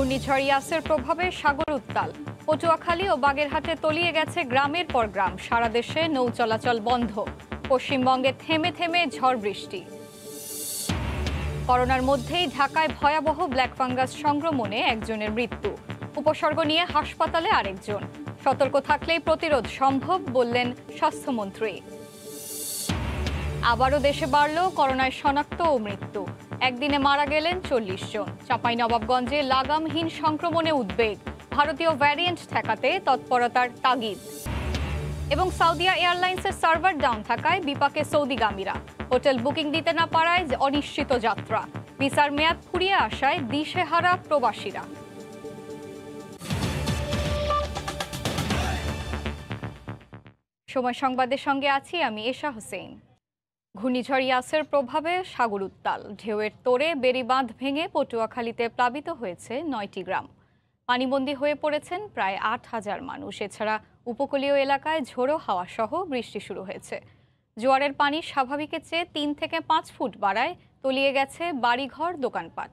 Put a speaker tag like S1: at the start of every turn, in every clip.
S1: ঘূর্ণিঝড় ইয়াসের প্রভাবে সাগর উত্তাল। পটুয়াখালী ও বাগেরহাটে তলিয়ে গেছে গ্রামের পর গ্রাম। সারা দেশে নৌ চলাচল বন্ধ। পশ্চিমবঙ্গে থেমে থেমে ঝড় বৃষ্টি। করোনার মধ্যেই ঢাকায় ভয়াবহ ব্ল্যাক ফাঙ্গাস সংক্রমণে একজনের মৃত্যু। উপসর্গ নিয়ে হাসপাতালে আরেকজন। সতর্ক থাকলেই প্রতিরোধ সম্ভব বললেন স্বাস্থ্যমন্ত্রী। আবারও দেশে বাড়ল করোনায় শনাক্ত ও মৃত্যু। একদিনে মারা গেলেন 40 জন। চাঁপাইনবাবগঞ্জে লাগামহীন সংক্রমণে উদ্বেগ। ভারতীয় ভ্যারিয়েন্ট ঠেকাতে তৎপরতার তাগিদ। এবং সাউদিয়া এয়ারলাইন্সের সার্ভার ডাউন থাকায় বিপাকে সৌদিগামীরা। হোটেল বুকিং দিতে না পারায় অনিশ্চিত যাত্রা। ভিসার মেয়াদ ফুরিয়ে আসায় দিশেহারা প্রবাসীরা। সময় সংবাদের সঙ্গে আছি আমি এশা হোসেন। ঘূর্ণিঝড় ইয়াসের প্রভাবে সাগর উত্তাল। ঢেউয়ের তোড়ে বেড়িবাঁধ ভেঙে পটুয়াখালীতে প্লাবিত হয়েছে 9টি গ্রাম। পানিবন্দী হয়ে পড়েছেন প্রায় 8,000 মানুষ। এছাড়া উপকূলীয় এলাকায় ঝোড়ো হাওয়া সহ বৃষ্টি শুরু হয়েছে। জোয়ারের পানি স্বাভাবিকের চেয়ে 3 থেকে 5 ফুট বাড়ায় তলিয়ে গেছে বাড়িঘর, দোকানপাট।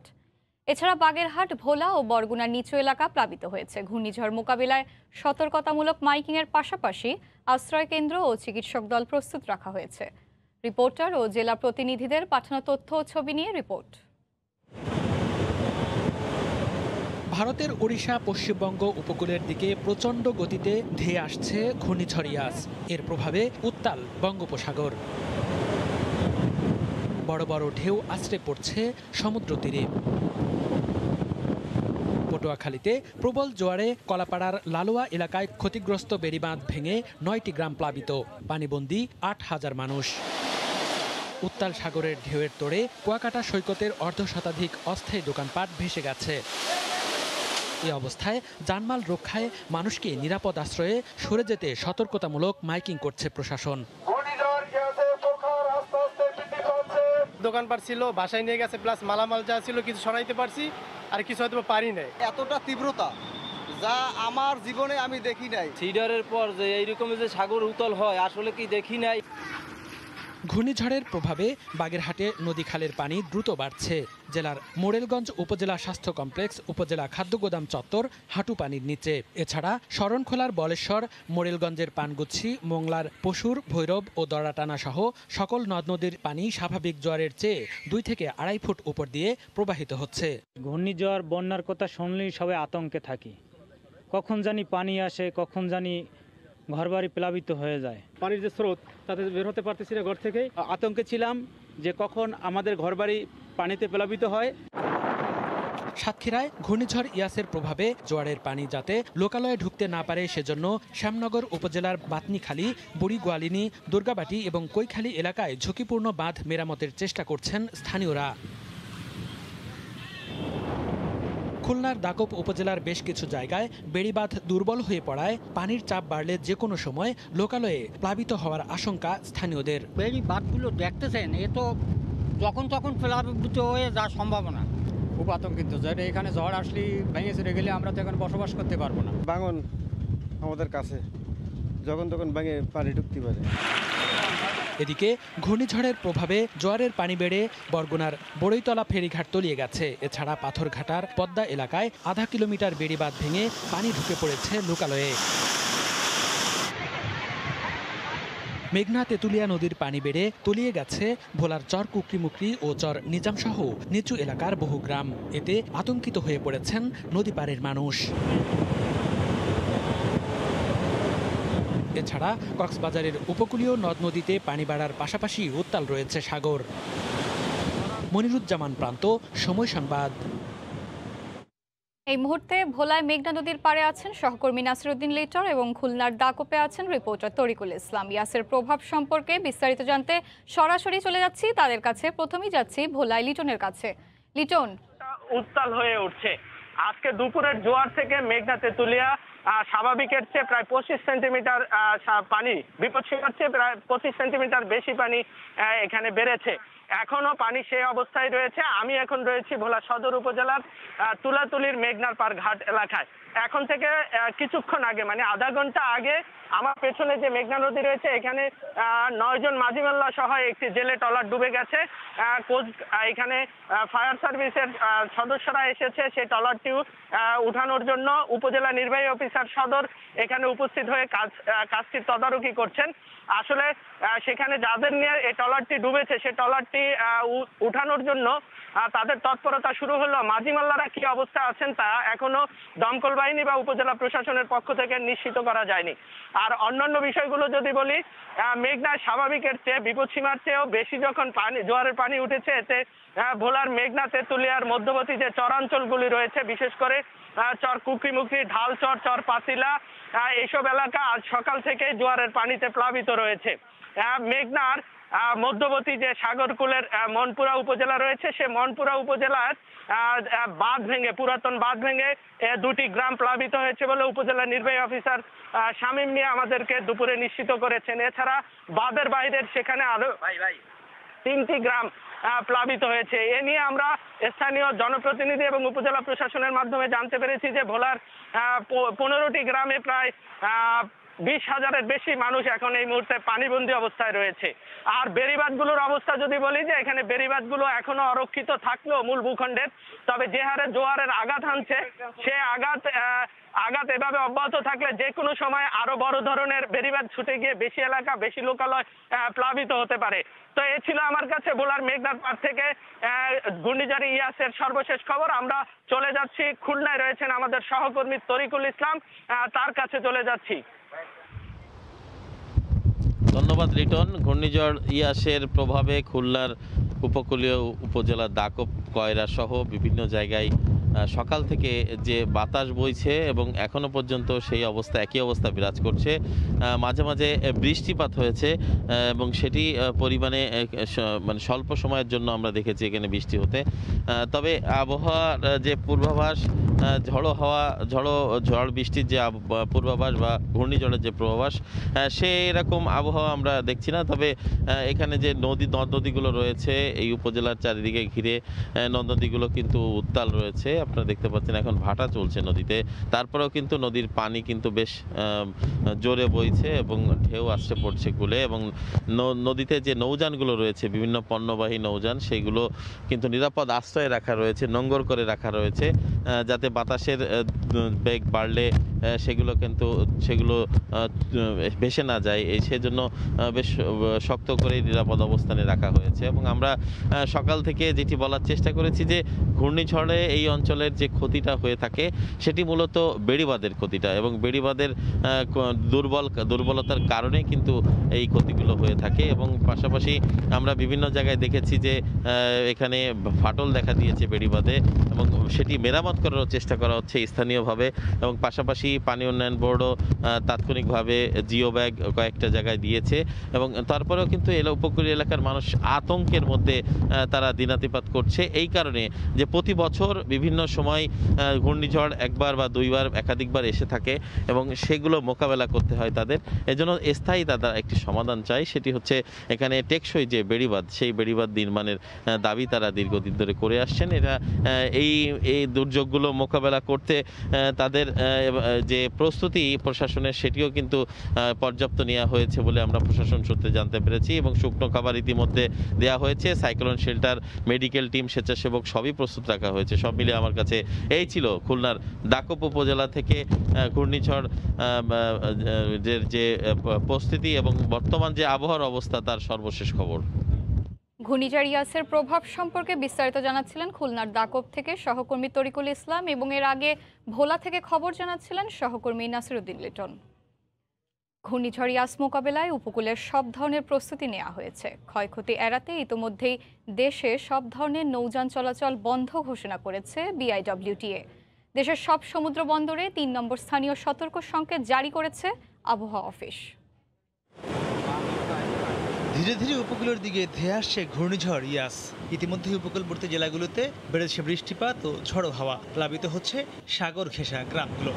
S1: এছাড়া বাগেরহাট, ভোলা ও বরগুনার নিচু এলাকা প্লাবিত হয়েছে। ঘূর্ণিঝড় মোকাবিলায় সতর্কতামূলক মাইকিংয়ের পাশাপাশি আশ্রয়কেন্দ্র ও চিকিৎসক দল প্রস্তুত রাখা হয়েছে। রিপোর্টার ও জেলা প্রতিনিধিদের পাঠানো তথ্য ও ছবি নিয়ে রিপোর্ট।
S2: ভারতের ওড়িশা পশ্চিমবঙ্গ উপকূলের দিকে প্রচণ্ড গতিতে ধেয়ে আসছে ঘূর্ণিঝড় ইয়াস। এর প্রভাবে উত্তাল বঙ্গোপসাগর। বড় বড় ঢেউ আছড়ে পড়ছে সমুদ্র তীরে। পটুয়াখালীতে প্রবল জোয়ারে কলাপাড়ার লালুয়া এলাকায় ক্ষতিগ্রস্ত বেড়িবাঁধ ভেঙে 9টি গ্রাম প্লাবিত। পানিবন্দী 8,000 মানুষ। উত্তাল সাগরের ঢেউয়ের তোড়ে কুয়াকাটা সৈকতের অর্ধশতাধিক অস্থায়ী দোকানপাট ভেসে গেছে। এই অবস্থায় জানমাল রক্ষায় মানুষকে নিরাপদ আশ্রয়ে সরে যেতে সতর্কতামূলক মাইকিং করছে প্রশাসন।
S3: দোকানপাট ছিল, বাসায় নিয়ে গেছে, প্লাস মালামাল যা ছিল কিছু সরাইতে পারছি, আর কিছু হয়তো পারি নাই।
S4: এতটা তীব্রতা যা আমার জীবনে আমি দেখি নাই।
S5: সিডারের পর যে এইরকম যে সাগর উতল হয় আসলে কি দেখি নাই।
S2: ঘূর্ণিঝড়ের প্রভাবে বাগেরহাটে নদী খালের পানি দ্রুত বাড়ছে। জেলার মোড়েলগঞ্জ উপজেলা স্বাস্থ্য কমপ্লেক্স, উপজেলা খাদ্য গোদাম চত্বর হাঁটু পানির নিচে। এছাড়া শরণখোলার বলেশ্বর, মোড়েলগঞ্জের পানগুচ্ছি, মোংলার পশুর, ভৈরব ও দড়াটানা সহ সকল নদ নদীর পানি স্বাভাবিক জোয়ারের চেয়ে 2 থেকে 2.5 ফুট উপর দিয়ে প্রবাহিত হচ্ছে।
S6: ঘূর্ণিঝড় বন্যার কথা শুনলেই সবাই আতঙ্কে থাকি। কখন জানি পানি আসে, কখন জানি ঘরবাড়ি প্লাবিত হয়ে যায়।
S3: পানির যে স্রোত তাতে বের হতে পারতেছি না ঘর থেকে।
S5: আতঙ্কে ছিলাম যে কখন আমাদের ঘরবাড়ি পানিতে প্লাবিত হয়।
S2: সাতক্ষীরায় ঘূর্ণিঝড় ইয়াসের প্রভাবে জোয়ারের পানি যাতে লোকালয়ে ঢুকতে না পারে সেজন্য শ্যামনগর উপজেলার বাতনিখালী, বুড়িগোয়ালিনী, দুর্গাবাটি এবং কৈখালী এলাকায় ঝুঁকিপূর্ণ বাঁধ মেরামতের চেষ্টা করছেন স্থানীয়রা। খুলনার দাকপ উপজেলার বেশ কিছু জায়গায় বেড়িবাঁধ দুর্বল হয়ে পড়ায় পানির চাপ বাড়লে যে কোনো সময় লোকালয়ে প্লাবিত হওয়ার আশঙ্কা স্থানীয়দের।
S7: বেড়িবাঁধগুলো দেখতেছেন, এ তো যখন তখন প্লাবিত হয়ে যাওয়ার সম্ভাবনা।
S8: খুব আতঙ্কিত, যেটা এখানে ঝড় আসলে ভেঙে চলে গেলে আমরা তো এখানে বসবাস করতে পারবো না।
S3: ভাঙন আমাদের কাছে, যখন তখন ভেঙে পানি ঢুকতে পারে।
S2: এদিকে ঘূর্ণিঝড়ের প্রভাবে জোয়ারের পানি বেড়ে বরগুনার বড়ইতলা ফেরিঘাট তলিয়ে গেছে। এছাড়া পাথরঘাটার পদ্মা এলাকায় আধা কিলোমিটার বেড়িবাঁধ ভেঙে পানি ঢুকে পড়েছে লোকালয়ে। মেঘনা তেঁতুলিয়া নদীর পানি বেড়ে তলিয়ে গেছে ভোলার চর কুকরিমুকরি ও চর নিজামসহ নিচু এলাকার বহু গ্রাম। এতে আতঙ্কিত হয়ে পড়েছেন নদীপাড়ের মানুষ। এছাড়া কক্সবাজারের উপকূলীয় নদ নদীতে পানি বাড়ার পাশাপাশি উত্তাল রয়েছে সাগর। মনিরুজ্জামান প্রান্ত, সময় সংবাদ।
S1: এই মুহূর্তে ভোলায় মেঘনা নদীর পাড়ে আছেন সহকর্মী নাসিরউদ্দিন লিটন এবং খুলনার দাকপে আছেন রিপোর্টার তরিকুল ইসলাম। ইয়াসের প্রভাব সম্পর্কে বিস্তারিত জানতে সরাসরি চলে যাচ্ছি তাদের কাছে। প্রথমেই যাচ্ছি ভোলায় লিটনের কাছে। লিটন,
S9: উত্তাল হয়ে উঠছে। আজকে দুপুরের জোয়ার থেকে মেঘনা তেঁতুলিয়া স্বাভাবিকের চেয়ে প্রায় 25 সেন্টিমিটার পানি, বিপদসীমার চেয়ে প্রায় 25 সেন্টিমিটার বেশি পানি এখানে বেড়েছে। এখনো পানি সেই অবস্থায় রয়েছে। আমি এখন রয়েছি ভোলা সদর উপজেলার তুলাতুলির মেঘনার পার ঘাট এলাকায়। এখন থেকে কিছুক্ষণ আগে মানে আধা ঘন্টা আগে আমার পেছনে যে মেঘনা নদী রয়েছে এখানে 9 জন মাঝিমাল্লা সহ একটি জেলে ট্রলার ডুবে গেছে। এখানে ফায়ার সার্ভিসের সদস্যরা এসেছে সেই ট্রলারটিও উঠানোর জন্য। উপজেলা নির্বাহী অফিসার সদর এখানে উপস্থিত হয়ে কাজটির তদারকি করছেন। আসলে সেখানে যাদের নিয়ে এই ট্রলারটি ডুবেছে সেই ট্রলারটি উঠানোর জন্য তাদের তৎপরতা শুরু হলো। মাঝিমাল্লারা কি অবস্থা আছেন তা এখনো দমকল বাহিনী বা উপজেলা প্রশাসনের পক্ষ থেকে নিশ্চিত করা যায়নি। আর অন্যান্য বিষয়গুলো যদি বলি, মেঘনায় স্বাভাবিকের চেয়ে বিপদসীমার চেয়েও বেশি যখন জোয়ারের পানি উঠেছে এতে ভোলার মেঘনা তেঁতুলিয়ার মধ্যবর্তী যে চরাঞ্চলগুলি রয়েছে বিশেষ করে চর কুকরিমুখরি, ঢালচর, চর পাতিলা এইসব এলাকা আজ সকাল থেকে জোয়ারের পানিতে প্লাবিত রয়েছে। মেঘনার মধ্যবর্তী যে সাগরকুলের মনপুরা উপজেলা রয়েছে সে মনপুরা উপজেলার বাঁধ ভেঙে পুরাতন বাঁধ ভেঙে 2টি গ্রাম প্লাবিত হয়েছে বলে উপজেলা নির্বাহী অফিসার শামীম মিয়া আমাদেরকে দুপুরে নিশ্চিত করেছেন। এছাড়া বাঁধের বাইরের সেখানে আরো 3টি গ্রাম প্লাবিত হয়েছে। এ নিয়ে আমরা স্থানীয় জনপ্রতিনিধি এবং উপজেলা প্রশাসনের মাধ্যমে জানতে পেরেছি যে ভোলার 15টি গ্রামে প্রায় 20,000-এর বেশি মানুষ এখন এই মুহূর্তে পানিবন্দী অবস্থায় রয়েছে। আর বেড়িবাঁধগুলোর অবস্থা যদি বলি যে এখানে বেড়িবাঁধগুলো এখনো অরক্ষিত থাকলেও মূল ভূখণ্ডের, তবে যে হারে জোয়ারের আঘাত হানছে সে আঘাত এভাবে অব্যাহত থাকলে যে কোনো সময় আরো বড় ধরনের বেড়িবাঁধ ছুটে গিয়ে বেশি এলাকা বেশি লোকালয় প্লাবিত হতে পারে। তো এ ছিল আমার কাছে ভোলার মেঘনার পাড় থেকে ঘূর্ণিঝড় ইয়াসের সর্বশেষ খবর। আমরা চলে যাচ্ছি খুলনায় রয়েছেন আমাদের সহকর্মী তরিকুল ইসলাম, তার কাছে চলে যাচ্ছি।
S10: ধন্যবাদ লিটন। ঘূর্ণিঝড় ইয়াসের প্রভাবে খুলনার উপকূলীয় উপজেলা দাকব, কয়রা সহ বিভিন্ন জায়গায় সকাল থেকে যে বাতাস বইছে এবং এখনো পর্যন্ত সেই অবস্থা একই অবস্থা বিরাজ করছে। মাঝে মাঝে বৃষ্টিপাত হয়েছে এবং সেটি পরিমাণে মানে স্বল্প সময়ের জন্য আমরা দেখেছি এখানে বৃষ্টি হতে। তবে আবহাওয়ার যে পূর্বাভাস, ঝড় বৃষ্টির যে পূর্বাভাস বা ঘূর্ণিঝড়ের যে পূর্বাভাস সেই রকম আবহাওয়া আমরা দেখছি না। তবে এখানে যে নদ নদীগুলো রয়েছে এই উপজেলার চারিদিকে ঘিরে নদীগুলো কিন্তু উত্তাল রয়েছে। আপনারা দেখতে পাচ্ছেন এখন ভাটা চলছে নদীতে, তারপরেও কিন্তু নদীর পানি কিন্তু বেশ জোরে বইছে এবং ঢেউ আসছে পড়ছে কূলে। এবং নদীতে যে নৌযানগুলো রয়েছে বিভিন্ন পণ্যবাহী নৌযান সেগুলো কিন্তু নিরাপদ আশ্রয়ে রাখা রয়েছে, নোঙর করে রাখা রয়েছে যাতে বাতাসের বেগ বাড়লে সেগুলো ভেসে না যায়। সেজন্য বেশ শক্ত করে নিরাপদ অবস্থানে রাখা হয়েছে। এবং আমরা সকাল থেকে যেটি বলার চেষ্টা করেছি যে ঘূর্ণিঝড়ে এই অঞ্চলের যে ক্ষতিটা হয়ে থাকে সেটি মূলত বেড়িবাঁধের ক্ষতিটা, এবং বেড়িবাঁধের দুর্বলতার কারণে কিন্তু এই ক্ষতিগুলো হয়ে থাকে। এবং পাশাপাশি আমরা বিভিন্ন জায়গায় দেখেছি যে এখানে ফাটল দেখা দিয়েছে বেড়িবাঁধে এবং সেটি মেরামত করার চেষ্টা করা হচ্ছে স্থানীয়ভাবে। এবং পাশাপাশি পানি উন্নয়ন বোর্ডও তাৎক্ষণিকভাবে জিও ব্যাগ কয়েকটা জায়গায় দিয়েছে। এবং তারপরেও কিন্তু উপকূলীয় এলাকার মানুষ আতঙ্কের মধ্যে তারা দিনাতিপাত করছে এই কারণে যে প্রতি বছর বিভিন্ন সময় ঘূর্ণিঝড় একবার বা দুইবার একাধিকবার এসে থাকে এবং সেগুলো মোকাবেলা করতে হয় তাদের। এজন্য স্থায়ী তারা একটি সমাধান চাই, সেটি হচ্ছে এখানে টেকসই যে বেড়িবাঁধ সেই বেড়িবাঁধ নির্মাণের দাবি তারা দীর্ঘদিন ধরে করে আসছেন। এটা এই দুর্যোগগুলো মোকাবেলা করতে তাদের যে প্রস্তুতি প্রশাসনের সেটিও কিন্তু পর্যাপ্ত নেওয়া হয়েছে বলে আমরা প্রশাসন সূত্রে জানতে পেরেছি। এবং শুকনো খাবার ইতিমধ্যে দেওয়া হয়েছে, সাইক্লোন শেল্টার, মেডিকেল টিম, স্বেচ্ছাসেবক সবই প্রস্তুত রাখা হয়েছে। সব মিলে আমার কাছে এই ছিল খুলনার দাকব উপজেলা থেকে ঘূর্ণিঝড় যে প্রস্তুতি এবং বর্তমান যে আবহাওয়ার অবস্থা তার সর্বশেষ খবর।
S1: ঘূর্ণিঝড় ইয়াসের প্রভাব সম্পর্কে বিস্তারিত জানাচ্ছিলেন খুলনার দাকব থেকে সহকর্মী তরিকুল ইসলাম, এবং এর আগে ভোলা থেকে খবর জানাচ্ছিলেন সহকর্মী নাসিরউদ্দিন লিটন। ঘূর্ণিঝড় ইয়াস মোকাবেলায় উপকূলের সব ধরনের প্রস্তুতি নেওয়া হয়েছে। ক্ষয়ক্ষতি এড়াতে ইতোমধ্যেই দেশে সব ধরনের নৌযান চলাচল বন্ধ ঘোষণা করেছে BIWTA। দেশের সব সমুদ্র বন্দরে 3 নম্বর স্থানীয় সতর্ক সংকেত জারি করেছে আবহাওয়া অফিস।
S11: ধীরে ধীরে উপকূলের দিকে ধেয়ে আসছে ঘূর্ণিঝড় ইয়াস। ইতিমধ্যে উপকূলবর্তী জেলাগুলোতে বেড়েছে বৃষ্টিপাত ও ঝড়ো হাওয়া, প্লাবিত হচ্ছে সাগর ঘেঁষা গ্রামগুলো।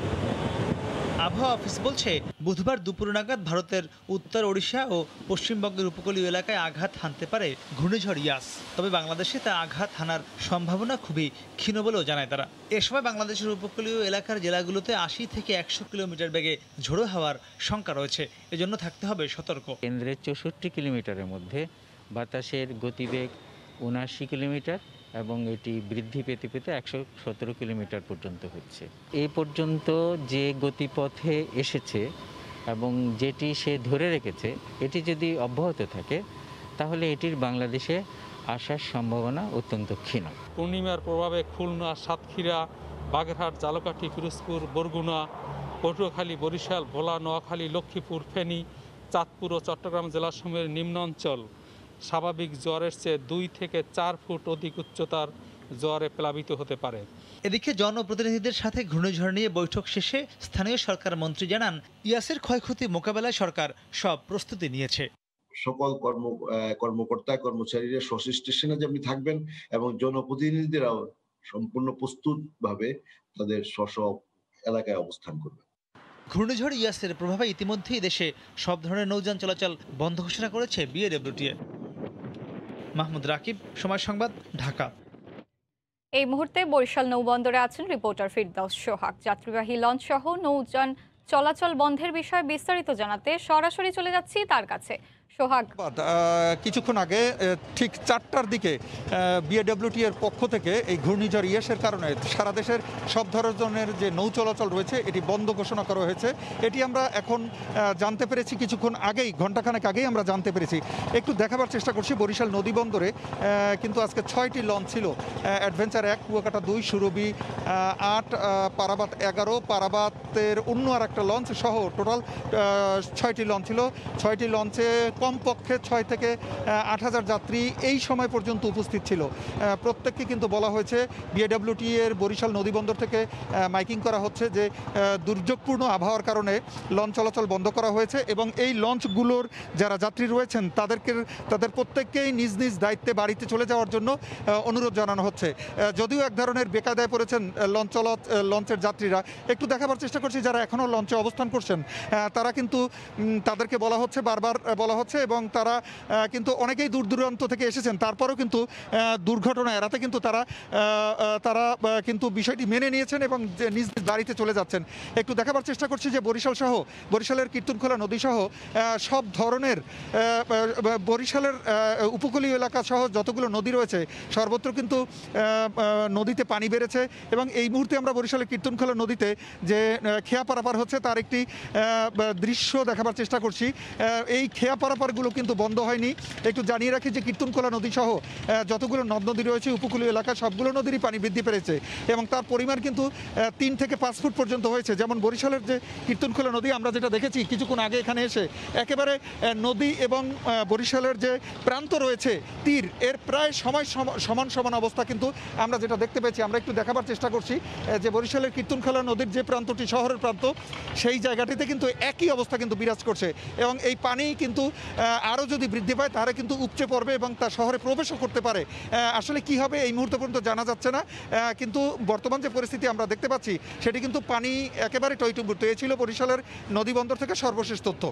S11: আবহাওয়া অফিস বলছে বুধবার দুপুর নাগাদ ভারতের উত্তর ওড়িশা ও পশ্চিমবঙ্গের উপকূলীয় এলাকায় আঘাত হানতে পারে ঘূর্ণিঝড় ইয়াস। তবে বাংলাদেশে তা আঘাত হানার সম্ভাবনা খুবই ক্ষীণ বলেও জানায় তারা। এ সময় বাংলাদেশের উপকূলীয় এলাকার জেলাগুলোতে 80 থেকে 100 কিলোমিটার বেগে ঝোড়ো হাওয়ার শঙ্কা রয়েছে, এজন্য থাকতে হবে সতর্ক।
S12: কেন্দ্রের 64 কিলোমিটারের মধ্যে বাতাসের গতিবেগ 79 কিলোমিটার এবং এটি বৃদ্ধি পেতে পেতে 117 কিলোমিটার পর্যন্ত হচ্ছে। এই পর্যন্ত যে গতিপথে এসেছে এবং যেটি সে ধরে রেখেছে, এটি যদি অব্যাহত থাকে তাহলে এটির বাংলাদেশে আসার সম্ভাবনা অত্যন্ত ক্ষীণ।
S13: পূর্ণিমার প্রভাবে খুলনা, সাতক্ষীরা, বাগেরহাট, ঝালকাঠি, ফিরোজপুর, বরগুনা, পটুয়াখালী, বরিশাল, ভোলা, নোয়াখালী, লক্ষ্মীপুর, ফেনী, চাঁদপুর ও চট্টগ্রাম জেলাসমূহের নিম্নাঞ্চল স্বাভাবিক জোয়ারের চেয়ে 2 থেকে 4 ফুট অধিক উচ্চতার জোয়ারে প্লাবিত হতে পারে।
S11: এদিকে জনপ্রতিনিধিদের সাথে ঘূর্ণিঝড় নিয়ে বৈঠক শেষে স্থানীয় সরকার মন্ত্রী জানান, ইয়াসের ক্ষয়ক্ষতি মোকাবেলায় সরকার সব প্রস্তুতি নিয়েছে।
S14: সকল কর্মকর্তা কর্মচারীরা সোর্স স্টেশনে যেমনি থাকবেন এবং জনপ্রতিনিধিরাও সম্পূর্ণ প্রস্তুতভাবে তাদের স্ব এলাকায় অবস্থান করবেন।
S11: ঘূর্ণিঝড় ইয়াসের প্রভাবে ইতিমধ্যেই দেশে সব ধরনের নৌযান চলাচল বন্ধ ঘোষণা করেছে বিএডব্লিউটিএ। মাহমুদ রাকিব, সময় সংবাদ, ঢাকা।
S1: এই মুহূর্তে বরিশাল নৌবন্দরে আছেন রিপোর্টার ফিরদাউস সোহাগ। যাত্রীবাহী লঞ্চ সহ নৌযান চলাচল বন্ধের বিষয়ে বিস্তারিত জানাতে সরাসরি চলে যাচ্ছি তার কাছে। সোহাগ,
S15: কিছুক্ষণ আগে ঠিক 4টার দিকে বিএডব্লিউটি এর পক্ষ থেকে এই ঘূর্ণিঝড় ইয়াসের কারণে সারা দেশের সব ধরনের যে নৌ চলাচল রয়েছে এটি বন্ধ ঘোষণা করা হয়েছে। এটি আমরা এখন জানতে পেরেছি, কিছুক্ষণ আগেই, ঘণ্টাখানেক আগেই আমরা জানতে পেরেছি। একটু দেখাবার চেষ্টা করছি, বরিশাল নদী বন্দরে কিন্তু আজকে 6টি লঞ্চ ছিল। অ্যাডভেঞ্চার 1, কুয়াকাটা 2, সুরভি 8, পারাবাত 11, পারাবাতের অন্য আর একটা লঞ্চ সহ টোটাল 6টি লঞ্চ ছিল। 6টি লঞ্চে কমপক্ষে 6 থেকে 8,000 যাত্রী এই সময় পর্যন্ত উপস্থিত ছিল। প্রত্যেককে কিন্তু বলা হয়েছে, বিএডব্লিউটি এর বরিশাল নদীবন্দর থেকে মাইকিং করা হচ্ছে যে দুর্যোগপূর্ণ আবহাওয়ার কারণে লঞ্চ চলাচল বন্ধ করা হয়েছে এবং এই লঞ্চগুলোর যারা যাত্রী রয়েছেন তাদের প্রত্যেককেই নিজ নিজ দায়িত্বে বাড়িতে চলে যাওয়ার জন্য অনুরোধ জানানো হচ্ছে। যদিও এক ধরনের বেকায়দায় পড়েছেন লঞ্চের যাত্রীরা। একটু দেখাবার চেষ্টা করছি, যারা এখনও লঞ্চে অবস্থান করছেন তারা কিন্তু তাদেরকে বলা হচ্ছে, বারবার বলা হচ্ছে, এবং তারা কিন্তু অনেকেই দূর দূরান্ত থেকে এসেছেন, তারপরেও কিন্তু দুর্ঘটনা এড়াতে কিন্তু তারা কিন্তু বিষয়টি মেনে নিয়েছেন এবং নিজ নিজ বাড়িতে চলে যাচ্ছেন। একটু দেখাবার চেষ্টা করছি যে বরিশালের কীর্তনখোলা নদী সহ সব ধরনের বরিশালের উপকূলীয় এলাকা সহ যতগুলো নদী রয়েছে সর্বত্র কিন্তু নদীতে পানি বেড়েছে এবং এই মুহূর্তে আমরা বরিশালের কীর্তনখোলা নদীতে যে খেয়া পারাপার হচ্ছে তার একটি দৃশ্য দেখাবার চেষ্টা করছি। এই খেয়া পারাপারগুলো কিন্তু বন্ধ হয়নি। একটু জানিয়ে রাখি যে কীর্তনখোলা নদী সহ যতগুলো নদ নদী রয়েছে উপকূলীয় এলাকা সবগুলো নদীরই পানি বৃদ্ধি পেয়েছে এবং তার পরিমাণ কিন্তু 3 থেকে 5 ফুট পর্যন্ত হয়েছে। যেমন বরিশালের যে কীর্তনখোলা নদী আমরা যেটা দেখেছি কিছুক্ষণ আগে এখানে এসে, একেবারে নদী এবং বরিশালের যে প্রান্ত রয়েছে তীর, এর প্রায় সমান অবস্থা কিন্তু আমরা যেটা দেখতে পেয়েছি। আমরা একটু দেখাবার চেষ্টা করছি যে বরিশালের কীর্তনখোলা নদীর যে প্রান্তটি শহরের প্রান্ত, সেই জায়গাটিতে কিন্তু একই অবস্থা কিন্তু বিরাজ করছে এবং এই পানি কিন্তু আরও যদি বৃদ্ধি পায় তাহলে কিন্তু উপচে পড়বে এবং তা শহরে প্রবেশও করতে পারে। আসলে কি হবে এই মুহূর্ত পর্যন্ত জানা যাচ্ছে না, কিন্তু বর্তমান যে পরিস্থিতি আমরা দেখতে পাচ্ছি সেটি কিন্তু পানি একেবারে টইটুম্বুর। এই ছিল বরিশালের নদীবন্দর থেকে সর্বশেষ তথ্য।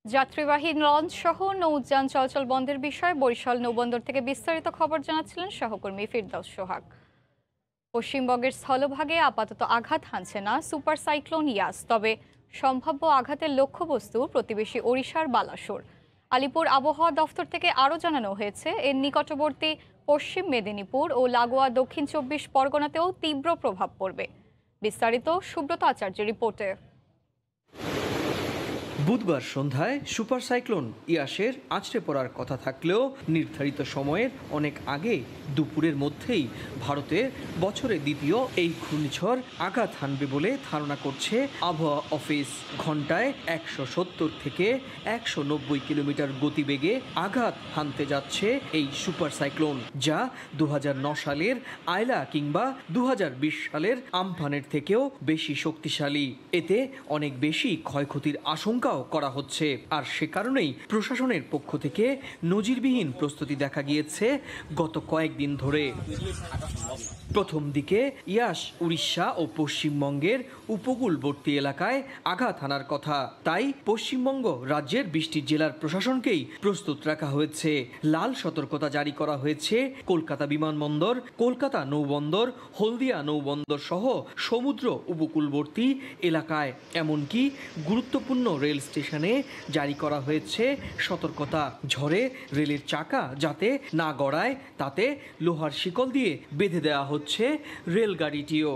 S1: যাত্রীবাহী লঞ্চ সহ নৌযান চলাচল বন্ধের বিষয়ে বরিশাল নৌবন্দর থেকে বিস্তারিত খবর জানাচ্ছিলেন সহকর্মী ফিরদাউস সোহাগ। পশ্চিমবঙ্গের স্থলভাগে আপাতত আঘাত হানছে না সুপার সাইক্লোন ইয়াস, তবে সম্ভাব্য আঘাতের লক্ষ্যবস্তু প্রতিবেশী ওড়িশার বালাসোর। আলিপুর আবহাওয়া দফতর থেকে আরও জানানো হয়েছে, এর নিকটবর্তী পশ্চিম মেদিনীপুর ও লাগোয়া দক্ষিণ 24 পরগনাতেও তীব্র প্রভাব পড়বে। বিস্তারিত সুব্রত আচার্যের রিপোর্টে।
S16: বুধবার সন্ধ্যায় সুপার সাইক্লোন ইয়াসের আছড়ে পড়ার কথা থাকলেও নির্ধারিত সময়ের অনেক আগে দুপুরের মধ্যেই ভারতে বছরে দ্বিতীয় এই ঘূর্ণিঝড় আঘাত হানবে বলে ধারণা করছে আবহাওয়া অফিস। ঘন্টায় 170 থেকে 190 কিলোমিটার গতিবেগে আঘাত হানতে যাচ্ছে এই সুপার সাইক্লোন, যা 2009 সালের আয়লা কিংবা 2020 সালের আমফানের থেকেও বেশি শক্তিশালী। এতে অনেক বেশি ক্ষয়ক্ষতির আশঙ্কাও ব্যবস্থাও করা হচ্ছে। আর সে কারণেই প্রশাসনের পক্ষ থেকে নজিরবিহীন প্রস্তুতি দেখা গিয়েছে গত কয়েকদিন ধরে। প্রথম দিকে ইয়াস উড়িষ্যা ও পশ্চিমবঙ্গের উপকূলবর্তী এলাকায় আঘাত হানার কথা, তাই পশ্চিমবঙ্গ রাজ্যের 20টি জেলার প্রশাসনকেই প্রস্তুত রাখা হয়েছে। লাল সতর্কতা জারি করা হয়েছে কলকাতা বিমানবন্দর, কলকাতা নৌবন্দর, হলদিয়া নৌবন্দর সহ সমুদ্র উপকূলবর্তী এলাকায়, এমনকি গুরুত্বপূর্ণ রেল স্টেশনে জারি করা হয়েছে সতর্কতা। ঝড়ে রেলের চাকা যাতে না গড়ায় তাতে লোহার শিকল দিয়ে বেঁধে দেওয়া হচ্ছে রেলগাড়িটিও।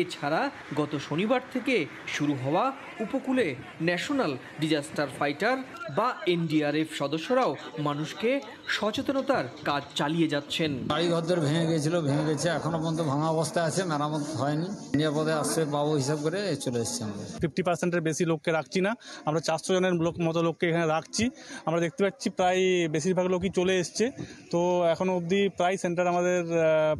S16: এছাড়া গত শনিবার থেকে শুরু হওয়া উপকূলে ন্যাশনাল ডিজাস্টার ফাইটার বা NDRF সদস্যরাও মানুষকে সচেতনতার কাজ চালিয়ে যাচ্ছেন।
S8: বাড়িঘর ভেঙে গেছে, এখনো পর্যন্ত ভাঙা অবস্থায় আছে, মেরামত হয়নি। নিরাপদে আসছে পাবো হিসাব করে চলে এসেছি আমরা।
S17: 50%-এর বেশি লোককে রাখছি না, আমরা 400 জনের মতো লোককে এখানে রাখছি। আমরা দেখতে পাচ্ছি প্রায় বেশিরভাগ লোকই চলে এসছে, তো এখনো অবধি প্রায় সেন্টার আমাদের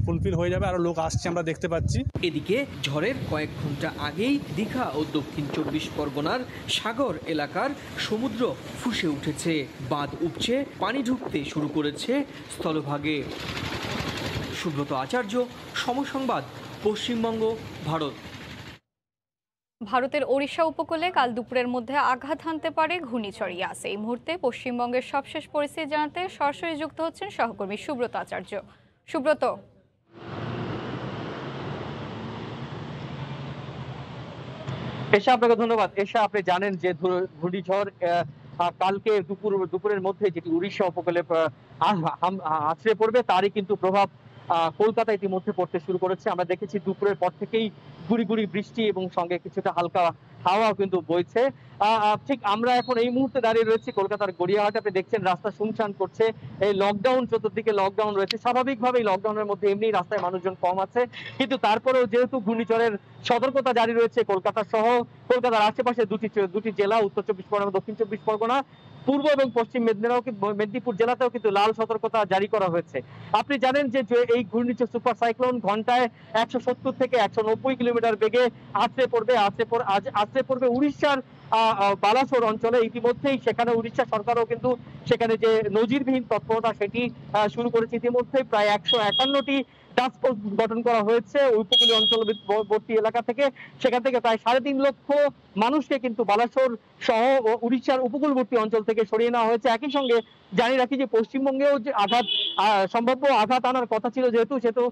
S17: ফুলফিল হয়ে যাবে, আরও লোক আসছে আমরা দেখতে পাচ্ছি।
S16: এদিকে ঝড়ের কয়েক ঘন্টা আগেই দীঘা ও দক্ষিণ 24 পরগনার সাগর এলাকার সমুদ্র ফুঁসে উঠেছে, বাঁধ উপচে পানি ঢুকতে শুরু করেছে স্থলভাগে। সুব্রত আচার্য, সময় সংবাদ, পশ্চিমবঙ্গ, ভারত।
S1: ভারতের ওড়িশা উপকূলে কাল দুপুরের মধ্যে আঘাত হানতে পারে ঘূর্ণিঝড় ইয়াস। এই মুহূর্তে পশ্চিমবঙ্গের সবশেষ পরিস্থিতি জানাতে সরাসরি যুক্ত হচ্ছেন সহকর্মী সুব্রত আচার্য। সুব্রত,
S18: এশা, আপনাকে ধন্যবাদ। এশা, আপনি জানেন যে ঘূর্ণিঝড় কালকে দুপুরের মধ্যে যেটি উড়িষ্যা উপকূলে আছড়ে পড়বে, তারই কিন্তু প্রভাব কলকাতা ইতিমধ্যে পড়তে শুরু করেছে। আমরা দেখেছি দুপুরের পর থেকেই গুড়ি গুড়ি বৃষ্টি এবং সঙ্গে কিছুটা হালকা হাওয়াও কিন্তু বইছে। ঠিক আমরা এখন এই মুহূর্তে দাঁড়িয়ে রয়েছি কলকাতার গড়িয়াহাটে। আপনি দেখছেন রাস্তা শুনশান করছে, এই লকডাউন, চতুর্দিকে লকডাউন রয়েছে। স্বাভাবিকভাবেই লকডাউনের মধ্যে এমনি রাস্তায় মানুষজন কম আছে, কিন্তু তারপরেও যেহেতু ঘূর্ণিঝড়ের সতর্কতা জারি রয়েছে কলকাতা সহ কলকাতার আশেপাশে দুটি জেলা, উত্তর 24 পরগনা, দক্ষিণ 24 পরগনা, পূর্ব এবং পশ্চিম মেদিনীপুর জেলাতেও কিন্তু লাল সতর্কতা জারি করা হয়েছে। আপনি জানেন যে এই ঘূর্ণিঝড় সুপার সাইক্লোন ঘন্টায় 170 থেকে 190 কিলোমিটার বেগে আছড়ে পড়বে উড়িষ্যার বালাসোর অঞ্চলে। ইতিমধ্যেই সেখানে উড়িষ্যা সরকারও কিন্তু সেখানে যে নজিরবিহীন তৎপরতা সেটি শুরু করেছে। ইতিমধ্যেই প্রায় 151টি টাস্ক ফোর্স গঠন করা হয়েছে উপকূলীয় অঞ্চলবর্তী এলাকা থেকে। সেখান থেকে প্রায় 3.5 লক্ষ মানুষকে কিন্তু বালাসোর সহ উড়িষ্যার উপকূলবর্তী অঞ্চল থেকে সরিয়ে নেওয়া হয়েছে। একই সঙ্গে জানিয়ে রাখি যে পশ্চিমবঙ্গেও যে সম্ভাব্য আঘাত আনার কথা ছিল, যেহেতু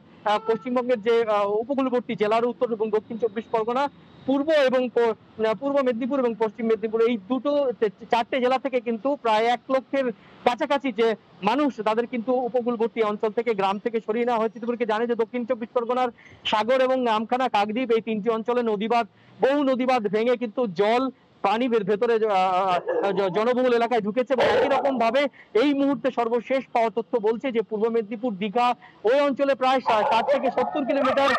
S18: পশ্চিমবঙ্গের যে উপকূলবর্তী জেলার উত্তর এবং দক্ষিণ 24 পরগনা, পূর্ব মেদিনীপুর এবং পশ্চিম মেদিনীপুর, এই 4টে জেলা থেকে কিন্তু প্রায় 1 লক্ষের কাছাকাছি যে মানুষ, তাদের কিন্তু উপকূলবর্তী অঞ্চল থেকে, গ্রাম থেকে সরিয়ে নেওয়া হয়েছে। তোমরা জানে যে দক্ষিণ 24 পরগনার সাগর এবং আমখানা, কাকদ্বীপ, এই 3টি অঞ্চলে বহু নদীবাঁধ ভেঙে কিন্তু জল পানির ভেতরে জনবহুল এলাকায় ঢুকেছে। এবং একই রকম ভাবে এই মুহূর্তে সর্বশেষ পাওয়া তথ্য বলছে যে পূর্ব মেদিনীপুর, দীঘা, ওই অঞ্চলে প্রায় 60 থেকে 70 কিলোমিটার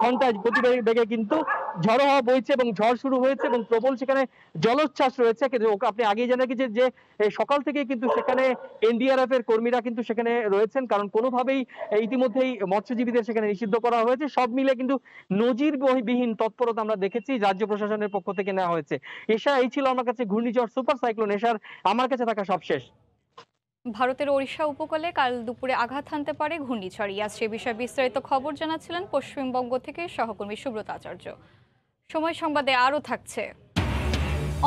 S18: ঘন্টায় গতিবেগে কিন্তু ঝড় হাওয়া বইছে এবং ঝড় শুরু হয়েছে এবং প্রবল সেখানে জলোচ্ছ্বাস রয়েছে। আপনি আগেই জানেন যে সকাল থেকে কিন্তু সেখানে NDRF এর কর্মীরা কিন্তু সেখানে রয়েছেন, কারণ কোনোভাবেই ইতিমধ্যেই মৎস্যজীবীদের সেখানে নিষিদ্ধ করা হয়েছে। সব মিলে কিন্তু নজিরবিহীন তৎপরতা আমরা দেখেছি রাজ্য প্রশাসনের পক্ষ থেকে নেওয়া হয়েছে। এশা, এই ছিল আমার কাছে ঘূর্ণিঝড় সুপার সাইক্লোন এশার আমার কাছে থাকা সবশেষ।
S1: ভারতের ওড়িশা উপকূলে কাল দুপুরে আঘাত হানতে পারে ঘূর্ণিঝড় ইয়াস। সে বিষয়ে বিস্তারিত খবর জানাচ্ছিলেন পশ্চিমবঙ্গ থেকে সহকর্মী সুব্রত আচার্য। সময় সংবাদে আরও থাকছে,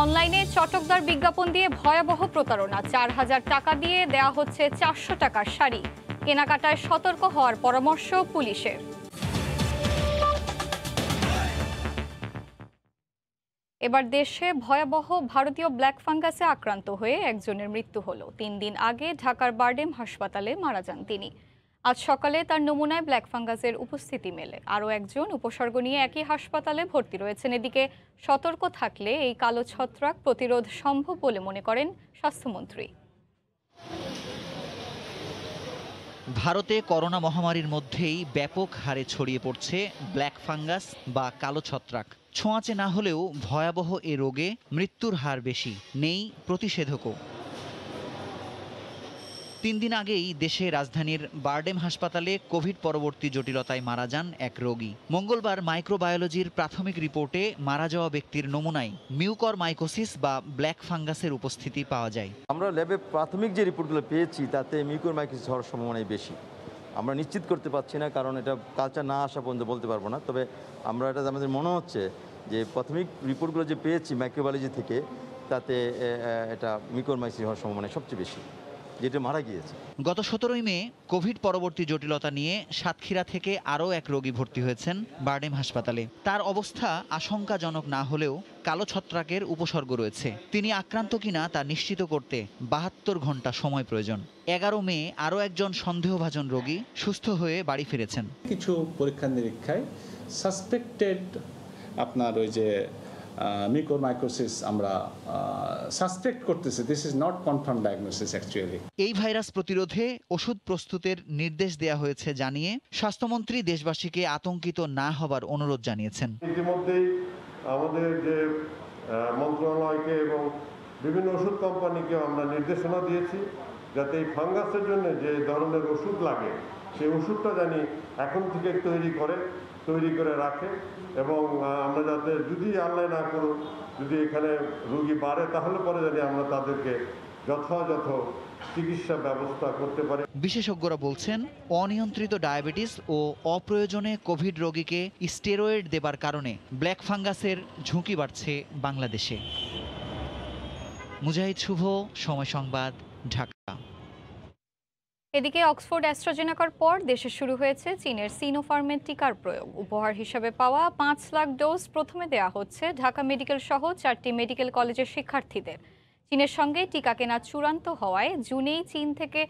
S1: অনলাইনে চটকদার বিজ্ঞাপন দিয়ে ভয়াবহ প্রতারণা। 4000 টাকা দিয়ে দেয়া হচ্ছে 400 টাকার শাড়ি। কেনাকাটায় সতর্ক হওয়ার পরামর্শ পুলিশের। এবার দেশে ভয়াবহ ভারতীয় ব্ল্যাক ফাঙ্গাসে আক্রান্ত হয়ে একজনের মৃত্যু হলো। 3 দিন আগে ঢাকার বারডেম হাসপাতালে মারা যান তিনি। আজ সকালে তার নমুনায় ব্ল্যাক ফাঙ্গাসের উপস্থিতি মেলে। আরও একজন উপসর্গ নিয়ে একই হাসপাতালে ভর্তি রয়েছেন। এদিকে সতর্ক থাকলে এই কালো ছত্রাক প্রতিরোধ সম্ভব বলে মনে করেন স্বাস্থ্যমন্ত্রী।
S19: ভারতে করোনা মহামারীর মধ্যেই ব্যাপক হারে ছড়িয়ে পড়ছে ব্ল্যাক ফাঙ্গাস বা কালো ছত্রাক। ছোঁয়াচে না হলেও ভয়াবহ এ রোগে মৃত্যুর হার বেশি, নেই প্রতিষেধকও। 3 দিন আগেই দেশে রাজধানীর বারডেম হাসপাতালে কোভিড পরবর্তী জটিলতায় মারা যান এক রোগী। মঙ্গলবার মাইক্রোবায়োলজির প্রাথমিক রিপোর্টে মারা যাওয়া ব্যক্তির নমুনায় মিউকরমাইকোসিস বা ব্ল্যাক ফাঙ্গাসের উপস্থিতি পাওয়া যায়।
S20: আমরা ল্যাবে প্রাথমিক যে রিপোর্টগুলো পেয়েছি তাতে মিউকরমাইকোসিস হওয়ার সম্ভাবনাই বেশি। আমরা নিশ্চিত করতে পারছি না, কারণ এটা কালচার না আসা পর্যন্ত বলতে পারবো না। তবে আমরা এটা আমাদের মনে হচ্ছে যে প্রাথমিক রিপোর্টগুলো যে পেয়েছি মাইক্রোবায়োলজি থেকে, তাতে এটা মিউকরমাইকোসিস হওয়ার সম্ভাবনা সবচেয়ে বেশি, যেটা মারা গিয়েছে।
S19: গত 17 মে কোভিড পরবর্তী জটিলতা নিয়ে সাতক্ষীরা থেকে আরও এক রোগী ভর্তি হয়েছেন বারডেম হাসপাতালে। তার অবস্থা আশঙ্কাজনক না হলেও কালো ছত্রাকের উপসর্গ রয়েছে। তিনি আক্রান্ত কিনা তা নিশ্চিত করতে 72 ঘন্টা সময় প্রয়োজন। 11 মে আরও একজন সন্দেহভাজন রোগী সুস্থ হয়ে বাড়ি ফিরেছেন।
S21: কিছু পরীক্ষা নিরীক্ষায় সাসপেক্টেড আপনার ওই যে মিউকরমাইকোসিস আমরা সাসপেক্ট করতেছি। This is not confirm diagnosis actually.
S19: এই ভাইরাস প্রতিরোধে ওষুধ প্রস্তুতের নির্দেশ দেওয়া হয়েছে জানিয়ে স্বাস্থ্যমন্ত্রী দেশবাসীকে আতঙ্কিত না হবার অনুরোধ জানিয়েছেন।
S22: ইতিমধ্যেই আমাদের যে মন্ত্রণালয়কে এবং বিভিন্ন ওষুধ কোম্পানিকে আমরা নির্দেশনা দিয়েছি যাতে এই ফাঙ্গাসের জন্য যে ধরনের ওষুধ লাগে সেই ওষুধটা জানি এখন থেকে তৈরি করে রাখে, এবং আমরা যাতে যদি আল্লাহ না করুন যদি এখানে রোগী বাড়ে তাহলে পরে জানি আমরা তাদেরকে যথাযথ চিকিৎসা ব্যবস্থা করতে পারি।
S19: বিশেষজ্ঞরা বলছেন অনিয়ন্ত্রিত ডায়াবেটিস ও অপ্রয়োজনে কোভিড রোগীকে স্টেরয়েড দেবার কারণে ব্ল্যাক ফাঙ্গাসের ঝুঁকি বাড়ছে বাংলাদেশে। মুজাহিদ শুভ, সময় সংবাদ, ঢাকা।
S1: এদিকে অক্সফোর্ড অ্যাস্ট্রাজেনেকার পর দেশে শুরু হয়েছে চীনের সিনোফার্মের টিকার প্রয়োগ। উপহার হিসেবে পাওয়া 5 লাখ ডোজ প্রথমে দেয়া হচ্ছে ঢাকা মেডিকেল সহ 4টি মেডিকেল কলেজের শিক্ষার্থীদের। চীনের সঙ্গে টিকা কেনা চূড়ান্ত হওয়ায় জুনেই চীন থেকে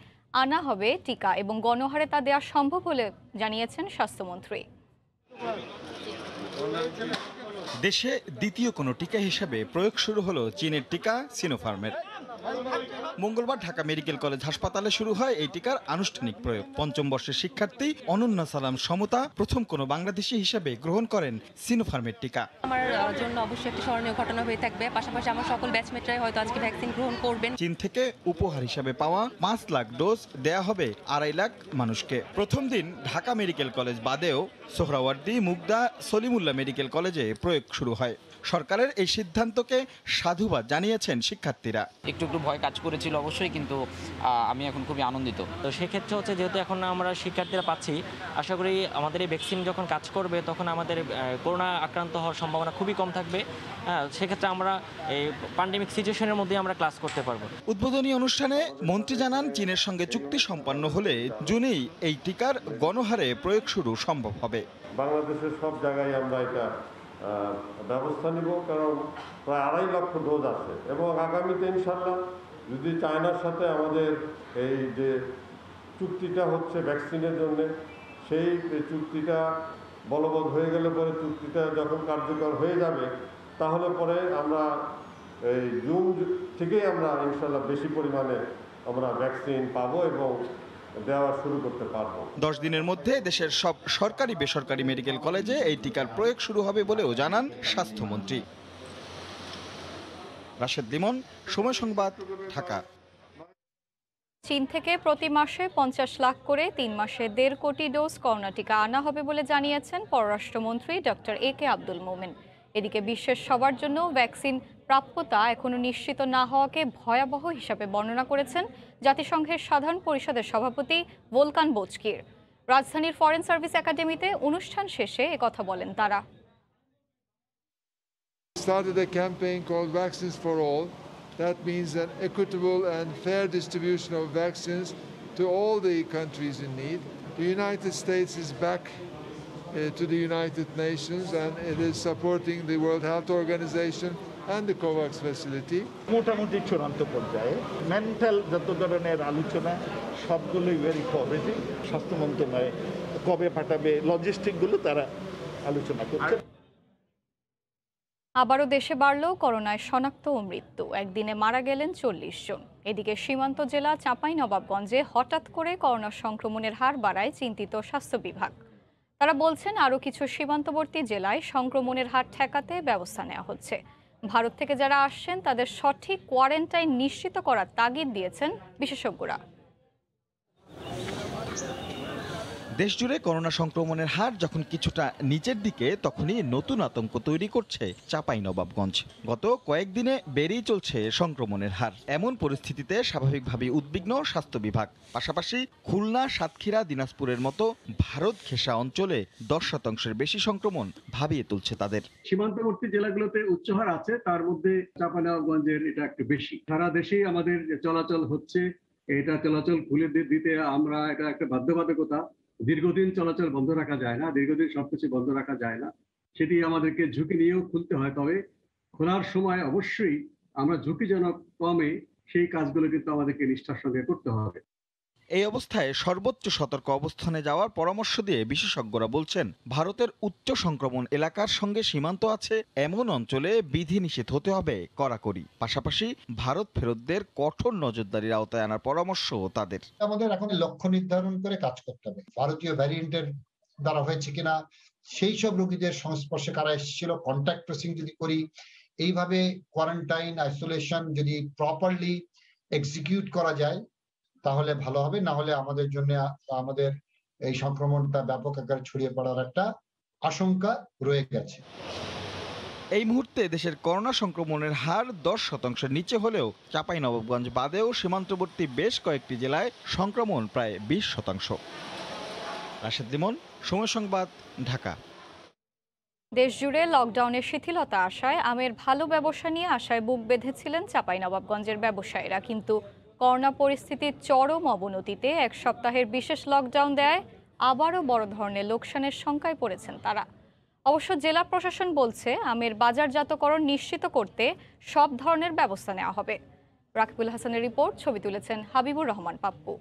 S1: আনা হবে টিকা এবং গণহারে তা দেওয়া সম্ভব বলে জানিয়েছেন স্বাস্থ্যমন্ত্রী।
S23: দেশে দ্বিতীয় কোনো টিকা হিসেবে প্রয়োগ শুরু হলো চীনের টিকা সিনোফার্মের। মঙ্গলবার ঢাকা মেডিকেল কলেজ হাসপাতালে শুরু হয় এই টিকার আনুষ্ঠানিক প্রয়োগ। 5ম বর্ষের শিক্ষার্থী অনন্যা সালাম সমতা প্রথম কোনো বাংলাদেশি হিসেবে গ্রহণ করেন সিনোফার্মের টিকা।
S24: আমার জন্য অবশ্যই একটি স্মরণীয় ঘটনা হয়ে থাকবে, পাশাপাশি আমার সকল ব্যাচমেটরাই হয়তো আজকে ভ্যাকসিন গ্রহণ করবেন।
S23: চীন থেকে উপহার হিসেবে পাওয়া 5 লাখ ডোজ দেয়া হবে 2.5 লাখ মানুষকে। প্রথম দিন ঢাকা মেডিকেল কলেজ বাদেও সোহরাওয়ার্দী, মুগদা, সলিমুল্লাহ মেডিকেল কলেজে প্রয়োগ শুরু হয়। সরকারের এই সিদ্ধান্তকে সাধুবাদ জানিয়েছেন শিক্ষার্থীরা।
S25: একটু ভয় কাজ করেছিল অবশ্যই, কিন্তু আমি এখন খুবই আনন্দিত। তো সেক্ষেত্রে হচ্ছে যেহেতু এখন আমরা শিক্ষার্থীরা পাচ্ছি, আশা করি আমাদের এই ভ্যাকসিন যখন কাজ করবে তখন আমাদের করোনা আক্রান্ত হওয়ার সম্ভাবনা খুবই কম থাকবে। সেক্ষেত্রে আমরা এই প্যান্ডেমিক সিচুয়েশনের মধ্যে আমরা ক্লাস করতে পারবো।
S23: উদ্বোধনী অনুষ্ঠানে মন্ত্রী জানান চীনের সঙ্গে চুক্তি সম্পন্ন হলে জুনেই এই টিকার গণহারে প্রয়োগ শুরু সম্ভব হবে।
S22: বাংলাদেশের সব জায়গায় আমরা এটা ব্যবস্থা নিব, কারণ প্রায় 2.5 লক্ষ ডোজ আছে এবং আগামীতে ইনশাল্লাহ যদি চায়নার সাথে আমাদের এই যে চুক্তিটা হচ্ছে ভ্যাকসিনের জন্য, সেই চুক্তিটা বলবৎ হয়ে গেলে পরে চুক্তিটা যখন কার্যকর হয়ে যাবে তাহলে পরে আমরা এই জুন থেকেই আমরা ইনশাল্লাহ বেশি পরিমাণে আমরা ভ্যাকসিন পাবো এবং দেওয়া শুরু করতে পারবো।
S23: 10 দিনের মধ্যে দেশের সব সরকারি বেসরকারি মেডিকেল কলেজে এই টিকার প্রয়োগ শুরু হবে বলেও জানান স্বাস্থ্যমন্ত্রী। রাশেদ লিমন, সময় সংবাদ, ঢাকা।
S1: চীন থেকে প্রতি মাসে 50 লাখ করে 3 মাসে 1.5 কোটি ডোজ করোনা টিকা আনা হবে বলে জানিয়েছেন পররাষ্ট্রমন্ত্রী ডক্টর একে আব্দুল মোমেন। এদিকে বিশ্বের সবার জন্য ভ্যাকসিন প্রাপ্যতা এখনো নিশ্চিত না হওয়াকে ভয়াবহ হিসাবে বর্ণনা করেছেন জাতিসংঘের সাধারণ পরিষদের সভাপতি ভোলকান বোচকির। রাজধানীর ফরেন সার্ভিস একাডেমিতে অনুষ্ঠান শেষে একথা বলেন তারা।
S26: Started a campaign called Vaccines for All. That means an equitable and fair distribution of vaccines to all the countries in need. The United States is back to the United Nations and it is supporting the World Health Organization and the COVAX facility.
S27: মোটামুটি চূড়ান্ত পর্যায়ে mental যত ধরনের আলোচনা সবগুলোই very positive. স্বাস্থ্য মন্ত্রণালয় কবে পাঠাবে লজিস্টিকগুলো তারা আলোচনা করছে।
S1: আবারও দেশে বাড়ল করোনায় শনাক্ত ও মৃত্যু। একদিনে মারা গেলেন 40 জন। এদিকে সীমান্ত জেলা চাঁপাইনবাবগঞ্জে হঠাৎ করে করোনা সংক্রমণের হার বাড়ায় চিন্তিত স্বাস্থ্য বিভাগ। তারা বলছেন আরও কিছু সীমান্তবর্তী জেলায় সংক্রমণের হার ঠেকাতে ব্যবস্থা নেওয়া হচ্ছে। ভারত থেকে যারা আসছেন তাদের সঠিক কোয়ারেন্টাইন নিশ্চিত করার তাগিদ দিয়েছেন বিশেষজ্ঞরা।
S23: দেশজুড়ে করোনা সংক্রমণের হার যখন কিছুটা নিচের দিকে, তখনই নতুন আতঙ্ক তৈরি করছে চাঁপাইনবাবগঞ্জ। গত কয়েকদিনে বেড়েই চলছে সংক্রমণের হার। এমন পরিস্থিতিতে স্বাভাবিকভাবেই উদ্বিগ্ন স্বাস্থ্য বিভাগ। পাশাপাশি খুলনা, সাতক্ষীরা, দিনাজপুরের মতো ভারত ঘেঁষা অঞ্চলে 10% বেশি সংক্রমণ ভাবিয়ে তুলছে তাদের।
S2: সীমান্তবর্তী জেলাগুলোতে উচ্চ হার আছে, তার মধ্যে চাঁপাইনবাবগঞ্জের এটা একটু বেশি। সারা দেশেই আমাদের চলাচল হচ্ছে, এটা চলাচল খুলে দিতে আমরা এটা একটা বাধ্যবাধকতা। দীর্ঘদিন চলাচল বন্ধ রাখা যায় না, দীর্ঘদিন সবকিছু বন্ধ রাখা যায় না, সেটি আমাদেরকে ঝুঁকি নিয়েও খুলতে হয়। তবে খোলার সময় অবশ্যই আমরা ঝুঁকিজনক কমে সেই কাজগুলো কিন্তু আমাদেরকে নিষ্ঠার সঙ্গে করতে হবে।
S23: এই অবস্থায় সর্বোচ্চ সতর্ক অবস্থানে যাওয়ার পরামর্শ দিয়ে বিশেষজ্ঞরা বলছেন, ভারতের উচ্চ সংক্রমণ এলাকার সঙ্গে সীমান্ত আছে এমন অঞ্চলে বিধিনিষেধ হতে হবে কড়াকড়ি। পাশাপাশি ভারত ফেরতদের কঠোর নজরদারির আওতায় আনার পরামর্শ তাদের।
S3: আমাদের এখন লক্ষ্য নির্ধারণ করে কাজ করতে হবে। ভারতীয় ভ্যারিয়েন্টের দ্বারা হয়েছে কিনা, সেই সব রোগীদের সংস্পর্শে কারা এসেছিল, কন্ট্যাক্ট ট্রেসিং যদি করি, এইভাবে কোয়ারেন্টাইন আইসোলেশন যদি প্রপারলি এক্সিকিউট করা যায় তাহলে ভালো হবে। না হলে আমাদের জন্য আমাদের এই সংক্রমণটা ব্যাপক আকারে ছড়িয়ে পড়ার একটা আশঙ্কা রয়ে গেছে।
S23: এই মুহূর্তে দেশের করোনা সংক্রমণের হার 10% নিচে হলেও চাঁপাইনবাবগঞ্জ বাদেও সীমান্তবর্তী বেশ কয়েকটি জেলায় সংক্রমণ প্রায় 20%। রাশেদ লিমন, সময় সংবাদ, ঢাকা।
S1: দেশজুড়ে লকডাউনের শিথিলতা আসায় আমের ভালো ব্যবসা নিয়ে আশায় বুক বেঁধেছিলেন চাঁপাইনবাবগঞ্জের ব্যবসায়ীরা, কিন্তু করোনা পরিস্থিতির চরম অবনতিতে এক সপ্তাহের বিশেষ লকডাউন দেয় আবারও বড় ধরনের লোকসানের শঙ্কায় পড়েছেন তারা। অবশ্য জেলা প্রশাসন বলছে, আমের বাজারজাতকরণ নিশ্চিত করতে সব ধরনের ব্যবস্থা নেওয়া হবে। রাকিবুল হাসানের রিপোর্ট, ছবি তুলেছেন হাবিবুর রহমান পাপ্পু।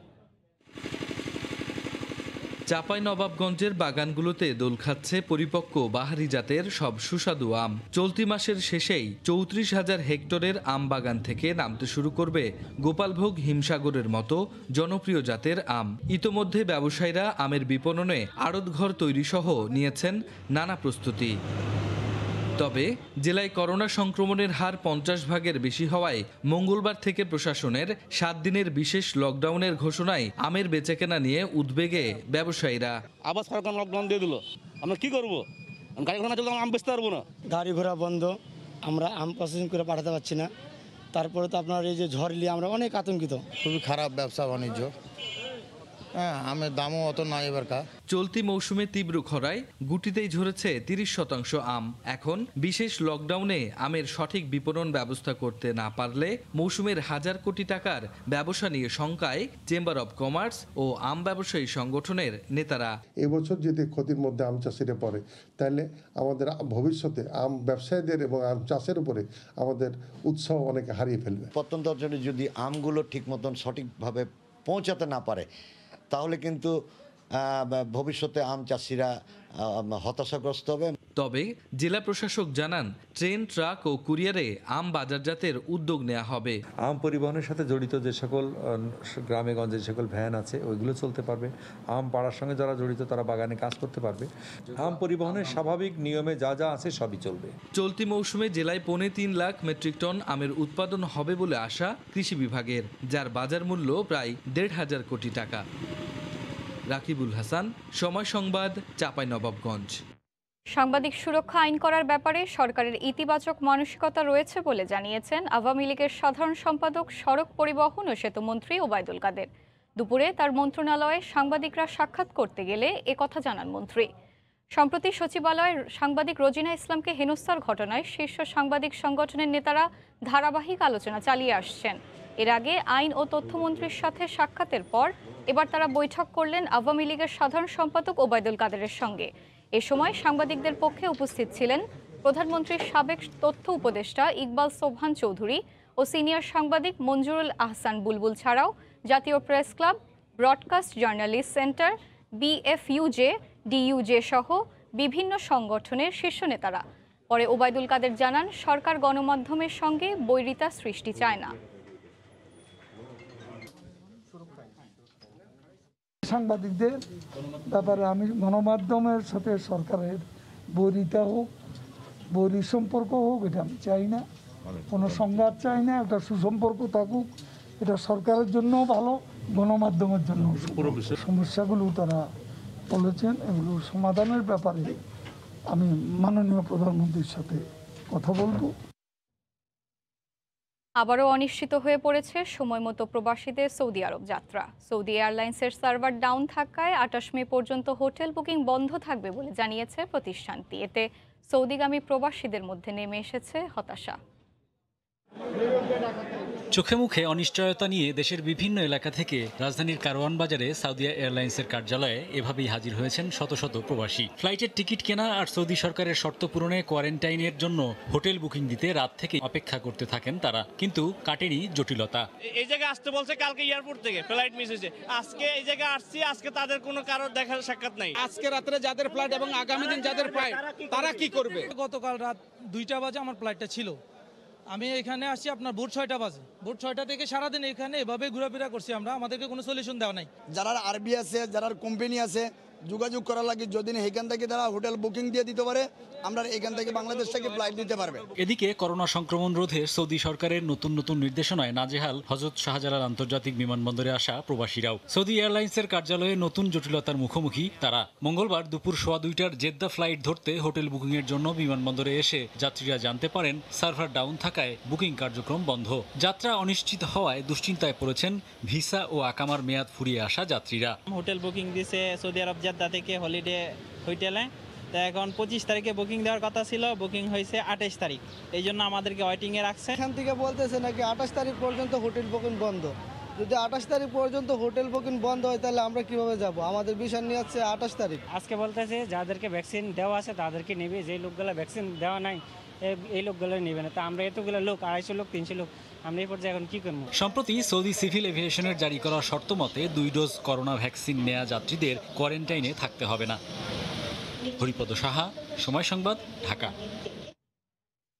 S4: চাঁপাইনবাবগঞ্জের বাগানগুলোতে দোল খাচ্ছে পরিপক্ক বাহারি জাতের সব সুস্বাদু আম। চলতি মাসের শেষেই 34,000 হেক্টরের আম বাগান থেকে নামতে শুরু করবে গোপালভোগ, হিমসাগরের মতো জনপ্রিয় জাতের আম। ইতোমধ্যে ব্যবসায়ীরা আমের বিপণনে আড়তঘর তৈরি সহ নিয়েছেন নানা প্রস্তুতি। তবে জেলায় করোনা সংক্রমণের হার 50 ভাগের বেশি হওয়ায় মঙ্গলবার থেকে প্রশাসনের 7 দিনের বিশেষ লকডাউনের ঘোষণায় আমের বেচাকেনা নিয়ে উদ্বেগে ব্যবসায়ীরা।
S5: আবার সরকার লকডাউন দিয়ে দিল, আমরা কি করবো? গাড়ি ঘোড়া চলতে আম বেচতে পারবো না, গাড়ি ঘোড়া বন্ধ, আমরা আম প্রসেসিং করে পাঠাতে পারছি না। তারপরে তো আপনার এই যে ঝড় নিয়ে আমরা অনেক আতঙ্কিত। খুবই খারাপ ব্যবসা বাণিজ্য, হ্যাঁ, আমের দামও অত নাই এবারকার।
S4: চলতি মৌসুমে তীব্র খরায় গুটিতেই ঝরেছে 30% আম। এখন বিশেষ লকডাউনে আমের সঠিক বিপণন ব্যবস্থা করতে না পারলে মৌসুমের হাজার কোটি টাকার ব্যবসা নিয়ে শঙ্কায় চেম্বার অব কমার্স ও আম ব্যবসায়ী সংগঠনের নেতারা।
S6: এবছর যদি ক্ষতির মধ্যে আম চাষিরা পড়ে, তাহলে আমাদের ভবিষ্যতে আম ব্যবসায়ীদের এবং আম চাষের উপরে আমাদের উৎসাহ অনেকে হারিয়ে ফেলবে।
S7: প্রত্যন্ত অঞ্চলে যদি আমগুলো ঠিক মতন সঠিকভাবে পৌঁছাতে না পারে, তাহলে কিন্তু ভবিষ্যতে আম চাষিরা হতাশাগ্রস্ত হবে।
S4: তবে জেলা প্রশাসক জানান, ট্রেন, ট্রাক ও কুরিয়ারে আম বাজারজাতের উদ্যোগ নেওয়া হবে।
S9: আম পরিবহনের সাথে জড়িত যে সকল গ্রামে গঞ্জে যে সকল ভ্যান আছে ওইগুলো চলতে পারবে। আম পাড়ার সঙ্গে যারা জড়িত তারা বাগানে কাজ করতে পারবে। আম পরিবহনের স্বাভাবিক নিয়মে যা যা আছে সবই চলবে।
S4: চলতি মৌসুমে জেলায় 3.25 লাখ মেট্রিক টন আমের উৎপাদন হবে বলে আশা কৃষি বিভাগের, যার বাজার মূল্য প্রায় 1,500 কোটি টাকা। রাকিবুল হাসান, সময় সংবাদ, চাঁপাইনবাবগঞ্জ।
S1: সাংবাদিক সুরক্ষা আইন করার ব্যাপারে সরকারের ইতিবাচক মানসিকতা রয়েছে বলে জানিয়েছেন আওয়ামী লীগের সাধারণ সম্পাদক, সড়ক পরিবহন ও সেতুমন্ত্রী ওবায়দুল কাদের। দুপুরে তার মন্ত্রণালয়ে সাংবাদিকরা সাক্ষাৎ করতে গেলে একথা জানান মন্ত্রী। সম্প্রতি সচিবালয়ের সাংবাদিক রোজিনা ইসলামকে হেনস্থার ঘটনায় শীর্ষ সাংবাদিক সংগঠনের নেতারা ধারাবাহিক আলোচনা চালিয়ে আসছেন। এর আগে আইন ও তথ্যমন্ত্রীর সাথে সাক্ষাতের পর এবার তারা বৈঠক করলেন আওয়ামী লীগের সাধারণ সম্পাদক ওবায়দুল কাদেরের সঙ্গে। এ সময় সাংবাদিকদের পক্ষে উপস্থিত ছিলেন প্রধানমন্ত্রীর সাবেক তথ্য উপদেষ্টা ইকবাল সোবহান চৌধুরী ও সিনিয়র সাংবাদিক মঞ্জুরুল আহসান বুলবুল ছাড়াও জাতীয় press club, broadcast journalist centre, BFUJ, DUJ সহ বিভিন্ন সংগঠনের শীর্ষ নেতারা। পরে ওবায়দুল কাদের জানান, সরকার গণমাধ্যমের সঙ্গে বৈরিতা সৃষ্টি চায় না।
S28: সাংবাদিকদের ব্যাপারে আমি গণমাধ্যমের সাথে সরকারের বৈরিতা হোক, বৈরী সম্পর্ক হোক, এটা আমি চাই না। কোনো সংঘাত চাই না, একটা সুসম্পর্ক থাকুক। এটা সরকারের জন্য ভালো, গণমাধ্যমের জন্য। সমস্যাগুলো তারা বলেছেন, এগুলোর সমাধানের ব্যাপারে আমি মাননীয় প্রধানমন্ত্রীর সাথে কথা বলবো।
S1: আবারও অনিশ্চিত হয়ে পড়েছে সময়মতো প্রবাসীদের সৌদি আরব যাত্রা। সৌদি এয়ারলাইন্সের সার্ভার ডাউন থাকায় 28 মে পর্যন্ত হোটেল বুকিং বন্ধ থাকবে বলে জানিয়েছে প্রতিষ্ঠানটি। এতে সৌদিগামী প্রবাসীদের মধ্যে নেমে এসেছে হতাশা।
S8: চোখে মুখে অনিশ্চয়তা নিয়ে দেশের বিভিন্ন এলাকা থেকে রাজধানীর কারওয়ান বাজারে সাউদিয়া এয়ারলাইন্সের কার্যালয়ে এভাবেই হাজির হয়েছেন শত শত প্রবাসী। ফ্লাইটের টিকিট কেনা আর সৌদি সরকারের শর্ত পূরণে কোয়ারেন্টাইনের জন্য হোটেল বুকিং দিতে রাত থেকে অপেক্ষা করতে থাকেন তারা, কিন্তু কাটেনি জটিলতা।
S10: এই জায়গায় আসতে বলছে কালকে এয়ারপোর্ট থেকে, ফ্লাইট মিস হয়েছে, আজকে এই জায়গায় আসছি, আজকে তাদের কোনো কারোর দেখা সাক্ষাৎ নাই।
S11: আজকে রাত্রে যাদের ফ্লাইট এবং আগামী দিন যাদের ফ্লাইট তারা কি করবে? গতকাল রাত 2টা বাজে আমার ফ্লাইটটা ছিল, আমি এখানে আসছি আপনার ভোর 6টা বাজে। ভোর 6টা থেকে সারাদিন এখানে এভাবে ঘোরাফেরা করছি আমরা, আমাদেরকে কোনো সলিউশন দেওয়া নাই।
S12: যারা আরবি আছে, যারা কোম্পানি আছে, যোগাযোগ করা লাগে, যদি এখান থেকে তারা হোটেল বুকিং দিয়ে দিতে পারে, আমরা এখান থেকে বাংলাদেশ থেকে ফ্লাইট দিতে পারবে।
S8: এদিকে করোনা সংক্রমণ রোধে সৌদি সরকারের নতুন নতুন নির্দেশনায় নাজেহাল হযরত শাহজালাল আন্তর্জাতিক বিমানবন্দরে আসা প্রবাসীরাও। সৌদি এয়ারলাইন্সের কার্যালয়ে নতুন জটিলতার মুখোমুখি তারা। মঙ্গলবার দুপুর 2:15টার জেদ্দা ফ্লাইট ধরতে হোটেল বুকিং এর জন্য বিমানবন্দরে এসে যাত্রীরা জানতে পারেন সার্ভার ডাউন থাকায় বুকিং কার্যক্রম বন্ধ। যাত্রা অনিশ্চিত হওয়ায় দুশ্চিন্তায় পড়েছেন ভিসা ও আকামার মেয়াদ ফুরিয়ে আসা যাত্রীরা।
S10: হোটেল বুকিং দিয়েছে সৌদি আরব জেদ্দা থেকে হলিডে হোটেলে, তা এখন 25 তারিখে বুকিং দেওয়ার কথা ছিল, বুকিং হয়েছে 28 তারিখ, এই জন্য আমাদেরকে ওয়েটিংয়ে রাখছে।
S12: এখান থেকে বলতেছে নাকি 28 তারিখ পর্যন্ত হোটেল বুকিং বন্ধ। যদি 28 তারিখ পর্যন্ত হোটেল বুকিং বন্ধ হয় তাহলে আমরা কিভাবে যাব? আমাদের ভিসা নিয়ে যাচ্ছে 28 তারিখ।
S10: আজকে বলতেছে যাদেরকে ভ্যাকসিন দেওয়া আছে তাদেরকে নেবে, যে লোকগুলো ভ্যাকসিন দেওয়া নাই এই লোকগুলো নেবে না। তা আমরা এতগুলো লোক, 250 লোক, 300 লোক, আমরা এই পর্যায়ে এখন কি করবো?
S8: সম্প্রতি সৌদি সিভিল এভিয়েশনের জারি করা শর্ত মতে 2 ডোজ করোনা ভ্যাকসিন নেওয়া যাত্রীদের কোয়ারেন্টাইনে থাকতে হবে না। হরিপদ সাহা, সময় সংবাদ, ঢাকা।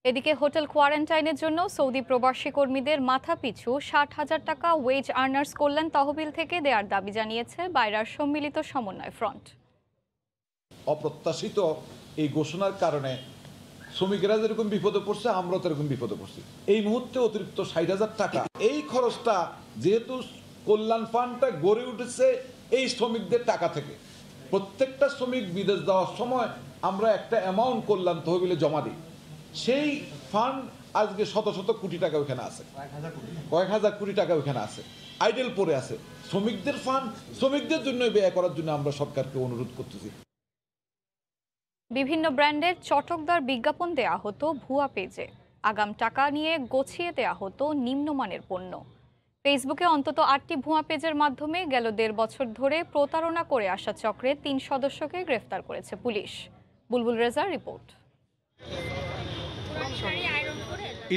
S1: এদিকে হোটেল কোয়ারেন্টাইনের জন্য সৌদি প্রবাসী কর্মীদের মাথাপিছু 60,000 টাকা ওয়েজ আর্নার্স কল্যাণ তহবিল থেকে দেওয়ার দাবি জানিয়েছে বায়রার সম্মিলিত সমন্বয় ফ্রন্ট।
S13: অপ্রত্যাশিত এই ঘোষণার কারণে শ্রমিকেরা যেরকম বিপদে পড়ছে, আমরাও সেরকম বিপদে পড়ছি। এই মুহূর্তে অতিরিক্ত 60,000 টাকা, এই খরচটা যেহেতু কল্যাণ ফান্ডটা গড়ে উঠেছে এই শ্রমিকদের টাকা থেকে, প্রত্যেকটা শ্রমিক বিদেশ যাওয়ার সময় আমরা একটা অ্যামাউন্ট কল্যাণ তহবিলে জমা দিই। সেই ফান্ড আজকে শত শত কোটি টাকা ওখানে আছে, কয়েক হাজার কোটি টাকা ওখানে আছে, আইডেল পড়ে আছে। শ্রমিকদের ফান্ড শ্রমিকদের জন্য ব্যয় করার জন্য আমরা সরকারকে অনুরোধ করতেছি।
S1: বিভিন্ন ব্র্যান্ডের চটকদার বিজ্ঞাপন দেয়া হতো ভুয়া পেজে, আগাম টাকা নিয়ে গছিয়ে দেয়া হতো নিম্নমানের পণ্য। ফেসবুকে অন্তত 8টি ভুয়া পেজের মাধ্যমে গেল 1.5 বছর ধরে প্রতারণা করে আসা চক্রের 3 সদস্যকে গ্রেফতার করেছে পুলিশ। বুলবুল রেজার রিপোর্ট।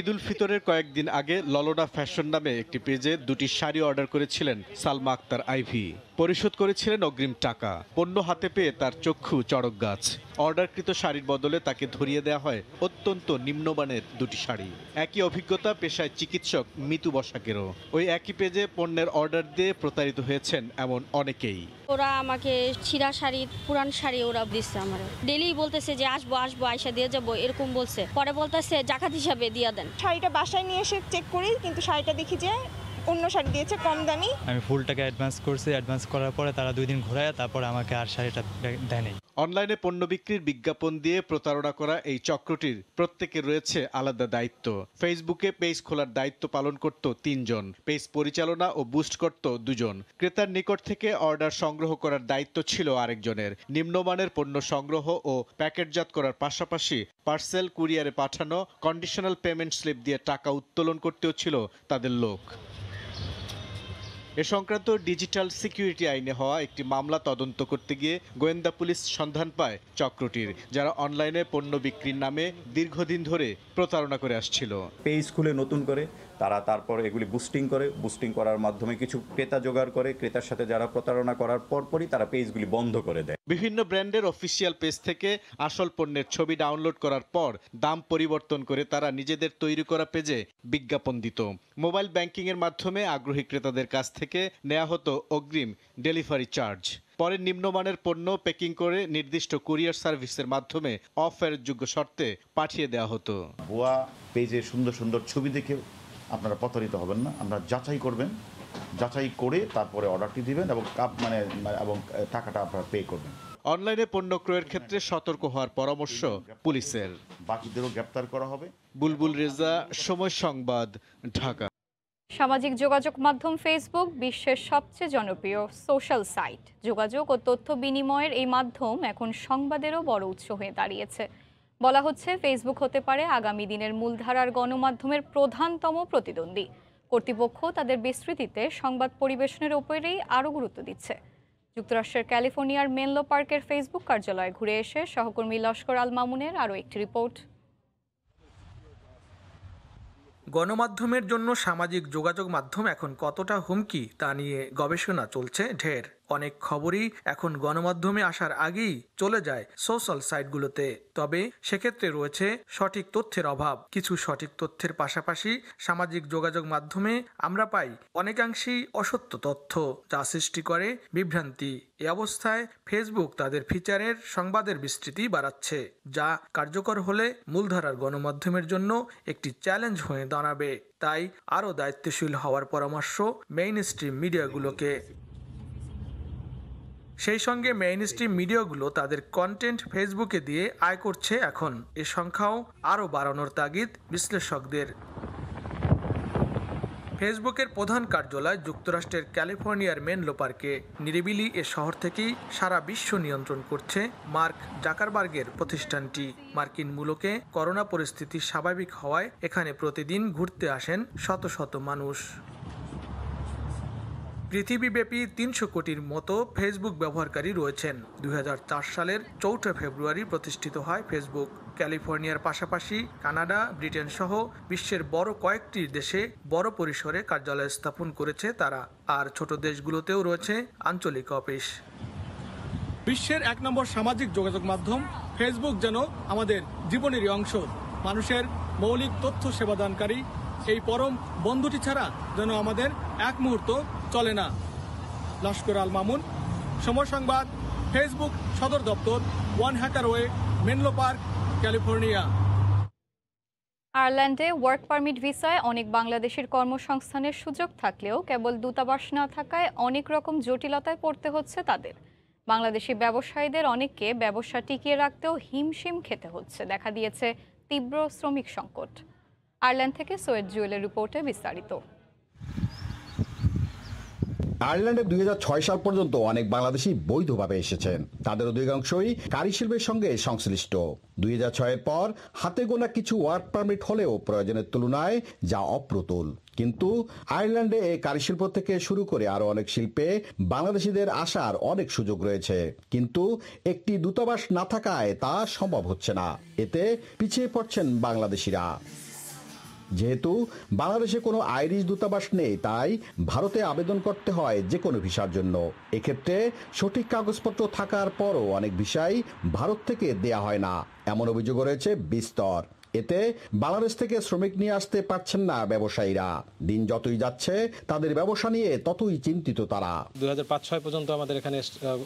S14: ঈদুল ফিতরের কয়েকদিন আগে ললোডা ফ্যাশন নামে একটি পেজে 2টি শাড়ি অর্ডার করেছিলেন সালমা আক্তার আইভি। পরিশোধ করেছিলেন অগ্রিম টাকা। পণ্য হাতে পেয়ে তার চক্ষু চড়ক গাছ। অর্ডারকৃত শাড়ির বদলে তাকে ধরিয়ে দেওয়া হয় অত্যন্ত নিম্নমানের 2টি শাড়ি। একই অভিজ্ঞতা পেশায় চিকিৎসক মিতু বসাকেরও। ওই একই পেজে পণ্যের অর্ডার দিয়ে প্রতারিত হয়েছেন এমন অনেকেই।
S15: ওরা আমাকে ছিঁড়া শাড়ি, পুরান শাড়ি ওরা দিচ্ছে আমার। ডেলি বলতেছে যে আসবো আয়সা দিয়ে যাবো, এরকম বলছে। পরে বলতেছে জাকাত হিসাবে দিয়ে দেন।
S17: শাড়িটা বাসায় নিয়ে এসে চেক করি, কিন্তু শাড়িটা দেখি যে অন্য শাড়ি দিয়েছে কম দামি।
S29: আমি ফুল টাকা অ্যাডভান্স করছি, অ্যাডভান্স করার পরে তারা 2 দিন ঘোরায় তারপর আমাকে আর শাড়িটা দেয়নি।
S14: অনলাইনে পণ্য বিক্রির বিজ্ঞাপন দিয়ে প্রতারণা করা এই চক্রটির প্রত্যেকের রয়েছে আলাদা দায়িত্ব। ফেসবুকে পেজ খোলার দায়িত্ব পালন করত 3 জন, পেজ পরিচালনা ও বুস্ট করত 2 জন, ক্রেতার নিকট থেকে অর্ডার সংগ্রহ করার দায়িত্ব ছিল আরেকজনের। নিম্নমানের পণ্য সংগ্রহ ও প্যাকেটজাত করার পাশাপাশি পার্সেল কুরিয়ারে পাঠানো, কন্ডিশনাল পেমেন্ট স্লিপ দিয়ে টাকা উত্তোলন করতেও ছিল তাদের লোক। এ সংক্রান্ত ডিজিটাল সিকিউরিটি আইনে হওয়া একটি মামলা তদন্ত করতে গিয়ে গোয়েন্দা পুলিশ সন্ধান পায় চক্রটির, যারা অনলাইনে পণ্য বিক্রির নামে দীর্ঘদিন ধরে প্রতারণা করে আসছিল।
S30: পেজ খুলে নতুন করে তারা তারপর এগুলি বুস্টিং করার মাধ্যমে কিছু ক্রেতা জোগাড় করে, ক্রেতার সাথে যারা প্রতারণা করার পরপরই তারা পেজগুলি বন্ধ করে দেয়।
S14: বিভিন্ন ব্র্যান্ডের অফিসিয়াল পেজ থেকে আসল পণ্যের ছবি ডাউনলোড করার পর দাম পরিবর্তন করে তারা নিজেদের তৈরি করা পেজে বিজ্ঞাপন দিত। মোবাইল ব্যাংকিং এর মাধ্যমে আগ্রহী ক্রেতাদের কাছ থেকে নেওয়া হতো অগ্রিম ডেলিভারি চার্জ। পরে নিম্নমানের পণ্য প্যাকিং করে নির্দিষ্ট কুরিয়ার সার্ভিসের মাধ্যমে অফারযোগ্য শর্তে পাঠিয়ে দেওয়া হতো।
S30: ভুয়া পেজে সুন্দর সুন্দর ছবি দেখে আপনারা প্রতারিত হবেন না, আপনারা যাচাই করবেন
S16: যাচাই করে তারপরে অর্ডারটি দিবেন এবং এবং টাকাটা আপনারা পে করবেন।
S14: অনলাইনে পণ্য ক্রয়ের ক্ষেত্রে সতর্ক হওয়ার পরামর্শ পুলিশের।
S16: বাকিদেরও গ্রেপ্তার করা হবে।
S14: বুলবুল রেজা, সময় সংবাদ, ঢাকা।
S1: সামাজিক যোগাযোগ মাধ্যম ফেসবুক বিশ্বের সবচেয়ে জনপ্রিয় সোশ্যাল সাইট। যোগাযোগ ও তথ্য বিনিময়ের এই মাধ্যম এখন সংবাদেরও বড় উৎস হয়ে দাঁড়িয়েছে। বলা হচ্ছে ফেসবুক হতে পারে আগামী দিনের মূলধারার গণমাধ্যমের প্রধানতম প্রতিদ্বন্দ্বী। কর্তৃপক্ষ তাদের বিস্তৃতিতে সংবাদ পরিবেশনের উপরেই আরও গুরুত্ব দিচ্ছে। যুক্তরাষ্ট্রের ক্যালিফোর্নিয়ার মেনলো পার্কের ফেসবুক কার্যালয়ে ঘুরে এসে সহকর্মী লস্কর আল মামুনের আরও একটি রিপোর্ট।
S18: গণমাধ্যমের জন্য সামাজিক যোগাযোগ মাধ্যম এখন কতটা হুমকি তা নিয়ে গবেষণা চলছে ঢের। অনেক খবরই এখন গণমাধ্যমে আসার আগেই চলে যায় সোশ্যাল সাইটগুলোতে। তবে সেক্ষেত্রে রয়েছে সঠিক তথ্যের অভাব। কিছু সঠিক তথ্যের পাশাপাশি সামাজিক যোগাযোগ মাধ্যমে আমরা পাই অনেকাংশেই অসত্য তথ্য, যা সৃষ্টি করে বিভ্রান্তি। এ অবস্থায় ফেসবুক তাদের ফিচারের সংবাদের বিস্তৃতি বাড়াচ্ছে, যা কার্যকর হলে মূলধারার গণমাধ্যমের জন্য একটি চ্যালেঞ্জ হয়ে দাঁড়াবে। তাই আরও দায়িত্বশীল হওয়ার পরামর্শ মেইনস্ট্রিম মিডিয়াগুলোকে। সেই সঙ্গে মেইনস্ট্রিম মিডিয়াগুলো তাদের কন্টেন্ট ফেসবুকে দিয়ে আয় করছে এখন। এ সংখ্যাও আরও বাড়ানোর তাগিদ বিশ্লেষকদের। ফেসবুকের প্রধান কার্যালয় যুক্তরাষ্ট্রের ক্যালিফোর্নিয়ার মেনলো পার্কে। নিরিবিলি এ শহর থেকেই সারা বিশ্ব নিয়ন্ত্রণ করছে মার্ক জাকারবার্গের প্রতিষ্ঠানটি। মার্কিন মূলকে করোনা পরিস্থিতি স্বাভাবিক হওয়ায় এখানে প্রতিদিন ঘুরতে আসেন শত শত মানুষ। পৃথিবীব্যাপী 300 কোটির মতো ফেসবুক ব্যবহারকারী রয়েছেন। 2004 সালের 4 ফেব্রুয়ারি প্রতিষ্ঠিত হয় ফেসবুক। ক্যালিফোর্নিয়ার পাশাপাশি কানাডা, ব্রিটেন সহ বিশ্বের বড় কয়েকটি দেশে বড় পরিসরে কার্যালয় স্থাপন করেছে তারা। আর ছোট দেশগুলোতেও রয়েছে আঞ্চলিক অফিস।
S19: বিশ্বের 1 নম্বর সামাজিক যোগাযোগ মাধ্যম ফেসবুক যেন আমাদের জীবনেরই অংশ। মানুষের মৌলিক তথ্য সেবাদানকারী এই পরম বন্ধুটি ছাড়া যেন আমাদের এক মুহূর্ত চলে না। লস্কর আল মামুন, সময় সংবাদ, ফেসবুক সদর দপ্তর, 1 হ্যাকারওয়ে, মেনলো পার্ক, ক্যালিফোর্নিয়া।
S1: আয়ারল্যান্ডে ওয়ার্ক পারমিট ভিসায় অনেক বাংলাদেশের কর্মসংস্থানের সুযোগ থাকলেও কেবল দূতাবাস না থাকায় অনেক রকম জটিলতায় পড়তে হচ্ছে তাদের। বাংলাদেশি ব্যবসায়ীদের অনেককে ব্যবসা টিকিয়ে রাখতেও হিমশিম খেতে হচ্ছে। দেখা দিয়েছে তীব্র শ্রমিক সংকট। আয়ারল্যান্ড থেকে সৈয়দ জুয়েলের রিপোর্টে বিস্তারিত।
S20: আয়ারল্যান্ডে 2006 সাল পর্যন্ত অনেক বাংলাদেশি বৈধভাবে এসেছেন। তাদের অধিকাংশই কারিশিল্পের সঙ্গে সংশ্লিষ্ট। 2006-এর পর হাতে গোনা কিছু ওয়ার্ক পারমিট হলেও প্রয়োজনের তুলনায় যা অপ্রতুল। কিন্তু আয়ারল্যান্ডে এই কারিশিল্প থেকে শুরু করে আরো অনেক শিল্পে বাংলাদেশিদের আসার অনেক সুযোগ রয়েছে, কিন্তু একটি দূতাবাস না থাকায় তা সম্ভব হচ্ছে না। এতে পিছিয়ে পড়ছেন বাংলাদেশিরা। যেহেতু বাংলাদেশে কোনো আইরিশ দূতাবাস নেই, তাই ভারতে আবেদন করতে হয় যে কোনো ভিসার জন্য। এক্ষেত্রে সঠিক কাগজপত্র থাকার পরও অনেক ভিসাই ভারত থেকে দেয়া হয় না, এমন অভিযোগ রয়েছে বিস্তর। এতে বাংলাদেশ থেকে শ্রমিক নিয়ে আসতে পারছেন না ব্যবসায়ীরা। দিন যতই যাচ্ছে তাদের ব্যবসা নিয়ে ততই চিন্তিত তারা।
S21: 2005-06 পর্যন্ত আমাদের এখানে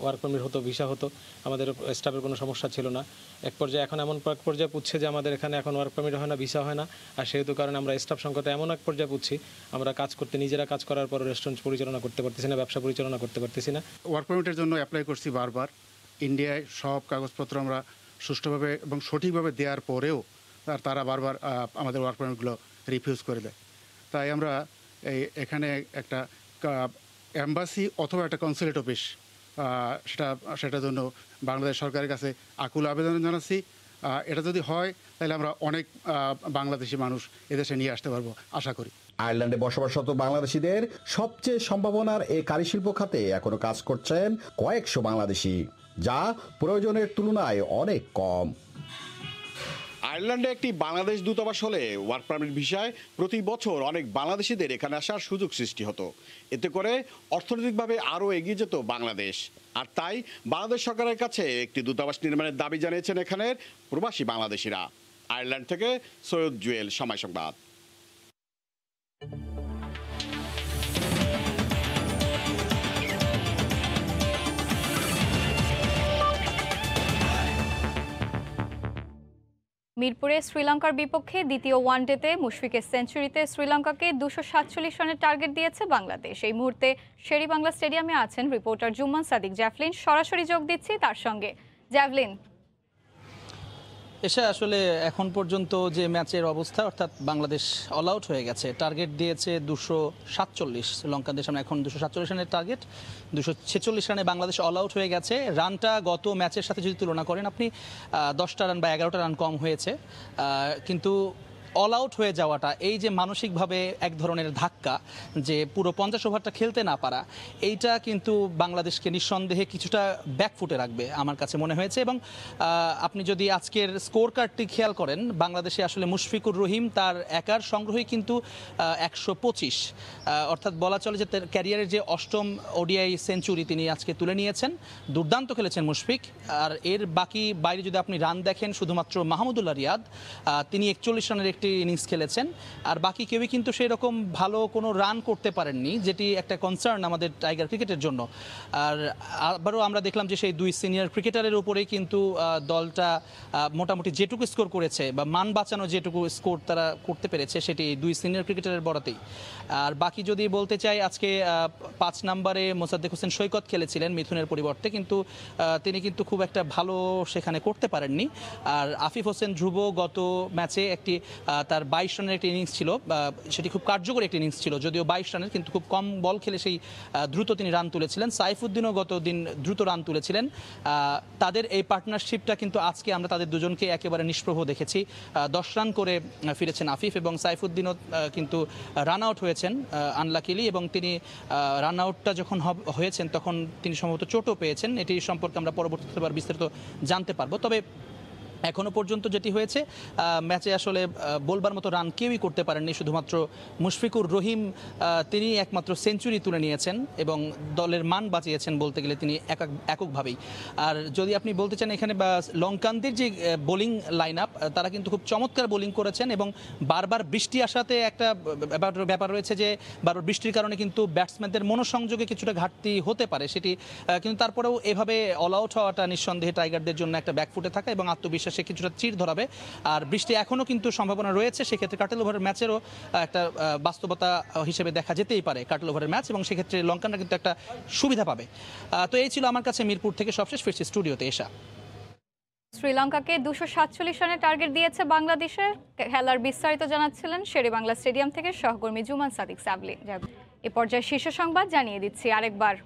S21: ওয়ার্ক পারমিট হতো, ভিসা হতো, আমাদের স্টাফের কোনো সমস্যা ছিল না। এক পর্যায়ে এখন এমন এক পর্যায়ে পুচ্ছে যে আমাদের এখানে এখন ওয়ার্ক পারমিট হয় না, ভিসা হয় না। আর সেহেতু কারণে আমরা স্টাফ সংকটে এমন এক পর্যায়ে পুচ্ছি, আমরা কাজ করতে নিজেরা কাজ করার পর রেস্টুরেন্ট পরিচালনা করতে পারতেছি না, ব্যবসা পরিচালনা করতে পারতেছি না।
S22: ওয়ার্ক পারমিটের জন্য অ্যাপ্লাই করছি বারবার। ইন্ডিয়ায় সব কাগজপত্র আমরা সুষ্ঠুভাবে এবং সঠিকভাবে দেওয়ার পরেও তারা বারবার আমাদের ওয়ার্ক পারমিটগুলো রিফিউজ করে দেয়। তাই আমরা এখানে একটা এম্বাসি অথবা একটা কনসুলেট অফিস সেটার জন্য বাংলাদেশ সরকারের কাছে আকুল আবেদন জানাচ্ছি। এটা যদি হয় তাহলে আমরা অনেক বাংলাদেশি মানুষ এদেশে নিয়ে আসতে পারবো আশা করি।
S20: আয়ারল্যান্ডে বসবাসরত বাংলাদেশিদের সবচেয়ে সম্ভাবনার এই কারিশিল্প খাতে এখনো কাজ করছেন কয়েকশো বাংলাদেশি, যা প্রয়োজনের তুলনায় অনেক কম।
S24: আয়ারল্যান্ডে একটি বাংলাদেশ দূতাবাস হলে ওয়ার্ক পারমিট ভিসায় প্রতি বছর অনেক বাংলাদেশিদের এখানে আসার সুযোগ সৃষ্টি হতো। এতে করে অর্থনৈতিকভাবে আরও এগিয়ে যেত বাংলাদেশ। আর তাই বাংলাদেশ সরকারের কাছে একটি দূতাবাস নির্মাণের দাবি জানিয়েছেন এখানের প্রবাসী বাংলাদেশিরা। আয়ারল্যান্ড থেকে সৈয়দ জুয়েল, সময় সংবাদ।
S1: মিরপুরে শ্রীলঙ্কার বিপক্ষে দ্বিতীয় ওয়ানডেতে মুশফিকের সেঞ্চুরিতে শ্রীলঙ্কাকে 247 রানের টার্গেট দিয়েছে বাংলাদেশ। এই মুহূর্তে শেরেবাংলা স্টেডিয়ামে আছেন রিপোর্টার জুম্মান সাদিক জ্যাভলিন। সরাসরি যোগ দিচ্ছি তার সঙ্গে। জ্যাভলিন,
S2: এসে আসলে এখন পর্যন্ত যে ম্যাচের অবস্থা, অর্থাৎ বাংলাদেশ অল আউট হয়ে গেছে। টার্গেট দিয়েছে 247, শ্রীলঙ্কাদের সামনে এখন 247 রানের টার্গেট। 246 রানে বাংলাদেশ অল আউট হয়ে গেছে। রানটা গত ম্যাচের সাথে যদি তুলনা করেন আপনি, 10টা রান বা 11টা রান কম হয়েছে, কিন্তু অল আউট হয়ে যাওয়াটা, এই যে মানসিকভাবে এক ধরনের ধাক্কা, যে পুরো 50 ওভারটা খেলতে না পারা, এইটা কিন্তু বাংলাদেশকে নিঃসন্দেহে কিছুটা ব্যাকফুটে রাখবে আমার কাছে মনে হয়েছে। এবং আপনি যদি আজকের স্কোর কার্ডটি খেয়াল করেন, বাংলাদেশে আসলে মুশফিকুর রহিম তার একার সংগ্রহই কিন্তু 125, অর্থাৎ বলা চলে যে তার ক্যারিয়ারের যে 8ম ওডিআই সেঞ্চুরি তিনি আজকে তুলে নিয়েছেন। দুর্দান্ত খেলেছেন মুশফিক। আর এর বাকি বাইরে যদি আপনি রান দেখেন, শুধুমাত্র মাহমুদুল্লাহ রিয়াদ, তিনি 41 রানের একটি ইনিংস খেলেছেন। আর বাকি কেউই কিন্তু সেই রকম ভালো কোনো রান করতে পারেননি, যেটি একটা কনসার্ন আমাদের টাইগার ক্রিকেটের জন্য। আর আবারও আমরা দেখলাম যে সেই দুই সিনিয়র ক্রিকেটারের উপরেই কিন্তু দলটা মোটামুটি যেটুকু স্কোর করেছে বা মান বাঁচানো যেটুকু স্কোর তারা করতে পেরেছে, সেটি দুই সিনিয়র ক্রিকেটারের বরাতেই। আর বাকি যদি বলতে চাই, আজকে 5 নম্বরে মোসাদ্দেক হোসেন সৈকত খেলেছিলেন মিথুনের পরিবর্তে, কিন্তু তিনি কিন্তু খুব একটা ভালো সেখানে করতে পারেননি। আর আফিফ হোসেন ধ্রুব গত ম্যাচে একটি তার 22 রানের একটি ইনিংস ছিল, সেটি খুব কার্যকরী একটি ইনিংস ছিল, যদিও 22 রানের, কিন্তু খুব কম বল খেলে সেই দ্রুত তিনি রান তুলেছিলেন। সাইফুদ্দিনও গত দিন দ্রুত রান তুলেছিলেন। তাদের এই পার্টনারশিপটা কিন্তু আজকে আমরা তাদের দুজনকে একেবারে নিষ্প্রভ দেখেছি। 10 রান করে ফিরেছেন আফিফ, এবং সাইফুদ্দিনও কিন্তু রান আউট হয়েছেন আনলাকিলি, এবং তিনি রান আউটটা যখন হয়েছেন তখন তিনি সম্ভবত চোটও পেয়েছেন। এটি সম্পর্কে আমরা পরবর্তীতে আবার বিস্তারিত জানতে পারবো। তবে এখনও পর্যন্ত যেটি হয়েছে, ম্যাচে আসলে বলবার মতো রান কেউই করতে পারেননি, শুধুমাত্র মুশফিকুর রহিম তিনি একমাত্র সেঞ্চুরি তুলে নিয়েছেন এবং দলের মান বাঁচিয়েছেন বলতে গেলে তিনি এককভাবেই। আর যদি আপনি বলতে চান এখানে লঙ্কানদের যে বোলিং লাইন আপ, তারা কিন্তু খুব চমৎকার বোলিং করেছেন, এবং বারবার বৃষ্টি আসাতে একটা ব্যাপার রয়েছে যে বারবার বৃষ্টির কারণে কিন্তু ব্যাটসম্যানদের মনোসংযোগে কিছুটা ঘাটতি হতে পারে সেটি, কিন্তু তারপরেও এভাবে অল আউট হওয়াটা নিঃসন্দেহে টাইগারদের জন্য একটা ব্যাকফুটে থাকা এবং আত্মবিশ্বাস সে কিছুটা চির ধরাবে। আর বৃষ্টি এখনও কিন্তু সম্ভাবনা রয়েছে, সেক্ষেত্রে কাটেল ওভারের ম্যাচেরও একটা বাস্তবতা হিসেবে দেখা যেতেই পারে কাটেল ওভারের ম্যাচ, এবং সেক্ষেত্রে লঙ্কানরা কিন্তু একটা সুবিধা পাবে। তো এই ছিল আমার কাছে মিরপুর থেকে সবশেষ। ফিরছি স্টুডিওতে এসা।
S1: শ্রীলঙ্কাকে 247 রানের টার্গেট দিয়েছে বাংলাদেশের। খেলার বিস্তারিত জানাচ্ছিলেন শেরেবাংলা স্টেডিয়াম থেকে সহকর্মী জুমান সাদিক জ্যাভলিন। এ পর্যায়ে শীর্ষ সংবাদ জানিয়ে দিচ্ছি আরেকবার।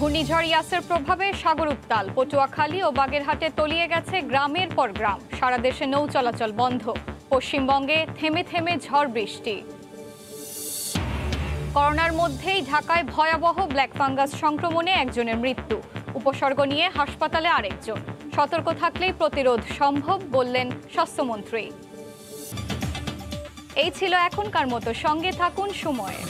S1: ঘূর্ণিঝড় ইয়াসের প্রভাবে সাগর উত্তাল, পটুয়াখালী ও বাগেরহাটে তলিয়ে গেছে গ্রামের পর গ্রাম। সারা দেশে নৌ চলাচল বন্ধ। পশ্চিমবঙ্গে থেমে থেমে ঝড় বৃষ্টি। করোনার মধ্যেই ঢাকায় ভয়াবহ ব্ল্যাক ফাঙ্গাস সংক্রমণে একজনের মৃত্যু। উপসর্গ নিয়ে হাসপাতালে আরেকজন। সতর্ক থাকলেই প্রতিরোধ সম্ভব বললেন স্বাস্থ্যমন্ত্রী। এই ছিল এখনকার মতো, সঙ্গে থাকুন সময়ের।